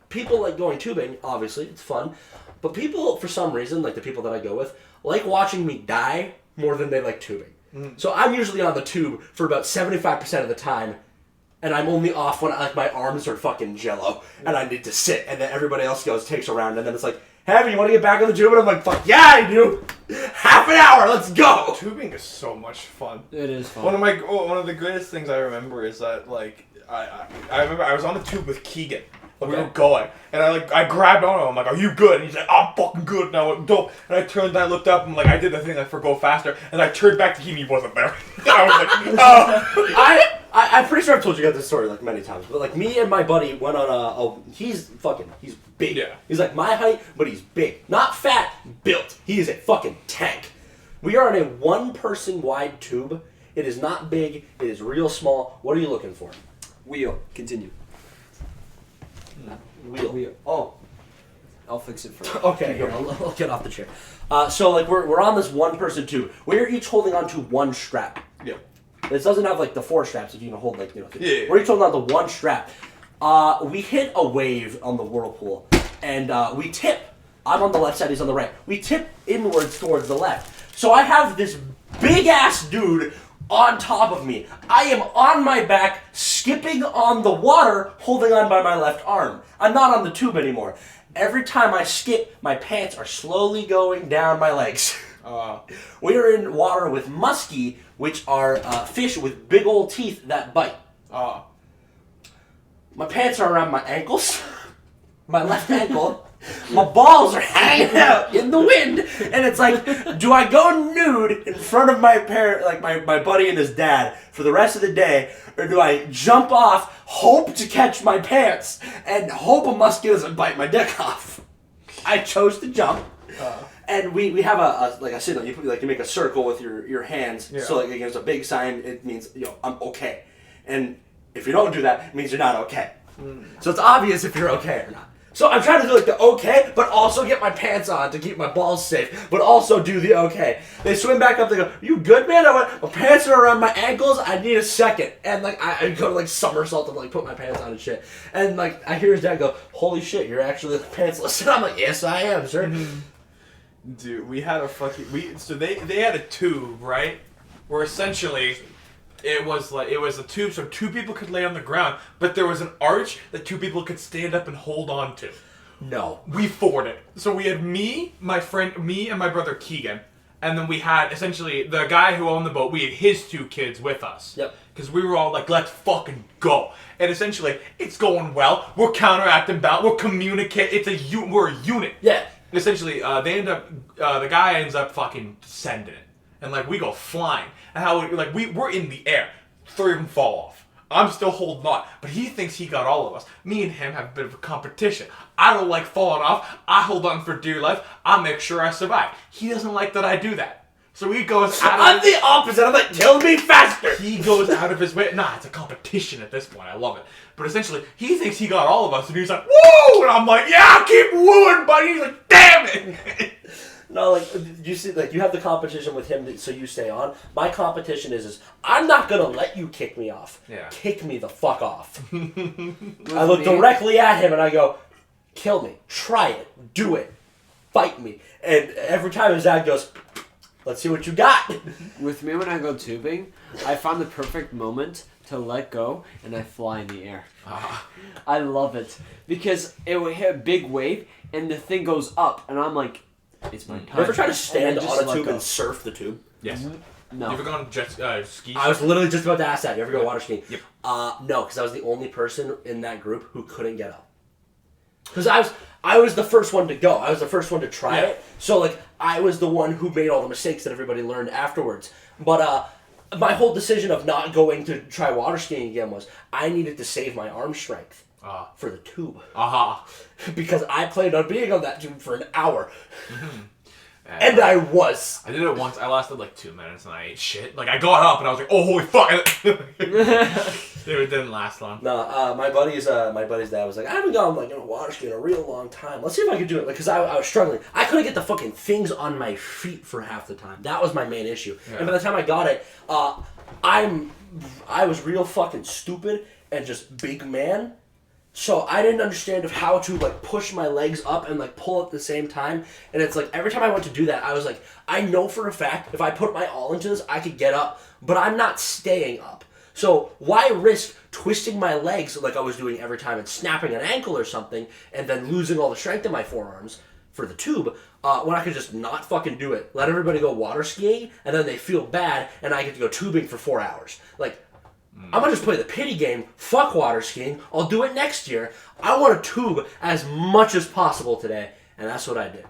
people like going tubing. Obviously, it's fun. But people, for some reason, like the people that I go with, like watching me die more than they like tubing. So I'm usually on the tube for about 75% of the time, and I'm only off when my arms are fucking jello, and I need to sit, and then everybody else takes a round, and then it's like, Heavy, you want to get back on the tube? And I'm like, fuck yeah, I do! Half an hour, let's go! Tubing is so much fun. It is fun. One of the greatest things I remember is that I remember I was on the tube with Keegan. We were going, and I grabbed on him. I'm like, "Are you good?" And he's like, "I'm fucking good now." I'm dope. And I turned and I looked up and I did the thing for go faster, and I turned back to him. He wasn't there. I was like, "Oh." I'm pretty sure I've told you guys this story many times, but me and my buddy went on he's big. Yeah. He's like my height, but he's big. Not fat, built. He is a fucking tank. We are in a one-person wide tube. It is not big. It is real small. What are you looking for? Wheel. Continue. Wheel. Oh. I'll fix it for you. Okay, here, I'll get off the chair. So, like, we're on this one-person tube. We're each holding on to one strap. Yeah. This doesn't have, like, the 4 straps if you can hold, like, you know. Yeah. We're each holding on to one strap. We hit a wave on the whirlpool, and we tip. I'm on the left side, he's on the right. We tip inwards towards the left. So I have this big-ass dude on top of me. I am on my back, skipping on the water, holding on by my left arm. I'm not on the tube anymore. Every time I skip, my pants are slowly going down my legs. We are in water with muskie, which are fish with big old teeth that bite. My pants are around my ankles, my left ankle. My balls are hanging out in the wind, and it's like, do I go nude in front of my parent, like my buddy and his dad, for the rest of the day, or do I jump off, hope to catch my pants, and hope a muskie doesn't bite my dick off? I chose to jump, and we have a signal. You make a circle with your hands, so like there's a big sign. It means I'm okay, and if you don't do that, it means you're not okay. So it's obvious if you're okay or not. So I'm trying to do like the okay, but also get my pants on to keep my balls safe, but also do the okay. They swim back up, they go, you good, man? I went, my pants are around my ankles, I need a second. And like I go to like somersault and like put my pants on and shit. And like I hear his dad go, holy shit, you're actually pantsless. And I'm like, yes I am, sir. Dude, we had a fucking so they had a tube, right? Where essentially it was a tube so 2 people could lay on the ground, but there was an arch that 2 people could stand up and hold on to. No. We fought it. So we had me and my brother Keegan, and then we had essentially the guy who owned the boat, we had his 2 kids with us. Yep. Because we were all like, let's fucking go. And essentially, it's going well. We're counteracting battle. We're communicating. We're a unit. Yeah. Essentially, the guy ends up fucking sending it. And like, we go flying. And how, like, we're in the air. 3 of them fall off. I'm still holding on. But he thinks he got all of us. Me and him have a bit of a competition. I don't like falling off. I hold on for dear life. I make sure I survive. He doesn't like that I do that. So he goes out of I'm the opposite. I'm like, kill me faster. He goes out of his way. Nah, it's a competition at this point. I love it. But essentially, he thinks he got all of us. And he's like, woo! And I'm like, yeah, keep wooing, buddy. He's like, damn it. No, like, you see, like, you have the competition with him, so you stay on. My competition is I'm not gonna let you kick me off. Yeah. Kick me the fuck off. I look directly at him and I go, kill me. Try it. Do it. Fight me. And every time his dad goes, let's see what you got. With me, when I go tubing, I find the perfect moment to let go and I fly in the air. I love it. Because it will hit a big wave and the thing goes up and I'm like, it's my time. You ever try to stand just on a let tube go. and surf the tube? Yes. No. You ever gone ski? I was literally just about to ask that. You ever go water skiing? Yep. No, because I was the only person in that group who couldn't get up. Because I was the first one to go. I was the first one to try it. So like I was the one who made all the mistakes that everybody learned afterwards. But my whole decision of not going to try water skiing again was I needed to save my arm strength for the tube. Because I planned on being on that tube for an hour. And I was. I did it once. I lasted like 2 minutes and I ate shit. Like I got up and I was like, oh holy fuck. It didn't last long. No, my buddy's dad was like, I haven't gone like water skiing in a real long time. Let's see if I can do it. Because I was struggling. I couldn't get the fucking things on my feet for half the time. That was my main issue. Yeah. And by the time I got it, I was real fucking stupid and just big man. So I didn't understand of how to like push my legs up and like pull at the same time. And it's like every time I went to do that, I was like, I know for a fact if I put my all into this, I could get up, but I'm not staying up. So why risk twisting my legs like I was doing every time and snapping an ankle or something and then losing all the strength in my forearms for the tube when I could just not fucking do it. Let everybody go water skiing and then they feel bad and I get to go tubing for 4 hours. Like, I'm gonna just play the pity game. Fuck water skiing. I'll do it next year. I want to tube as much as possible today, and that's what I did.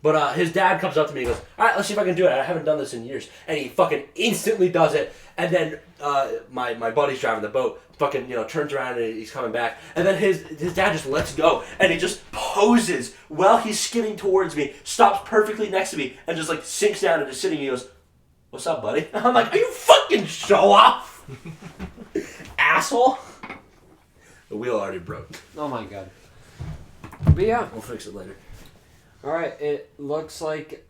But his dad comes up to me and goes, all right, let's see if I can do it. I haven't done this in years. And he fucking instantly does it. And then my buddy's driving the boat, fucking, turns around and he's coming back. And then his dad just lets go. And he just poses while he's skimming towards me, stops perfectly next to me, and just like sinks down and is sitting. And he goes, what's up, buddy? And I'm like, are you fucking show off? Asshole. The wheel already broke. Oh my god. But yeah. We'll fix it later. Alright, it looks like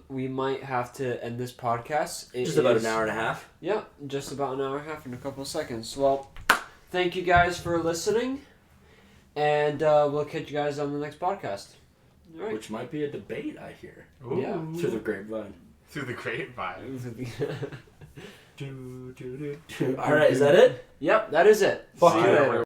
we might have to end this podcast. Just about an hour and a half. Yeah, just about an hour and a half in a couple of seconds. Well, thank you guys for listening, and we'll catch you guys on the next podcast. All right. Which might be a debate, I hear. Ooh. Yeah. Through the grapevine. Through the grapevine. Alright, is that it? Yep, that is it. Fuck See you. you later.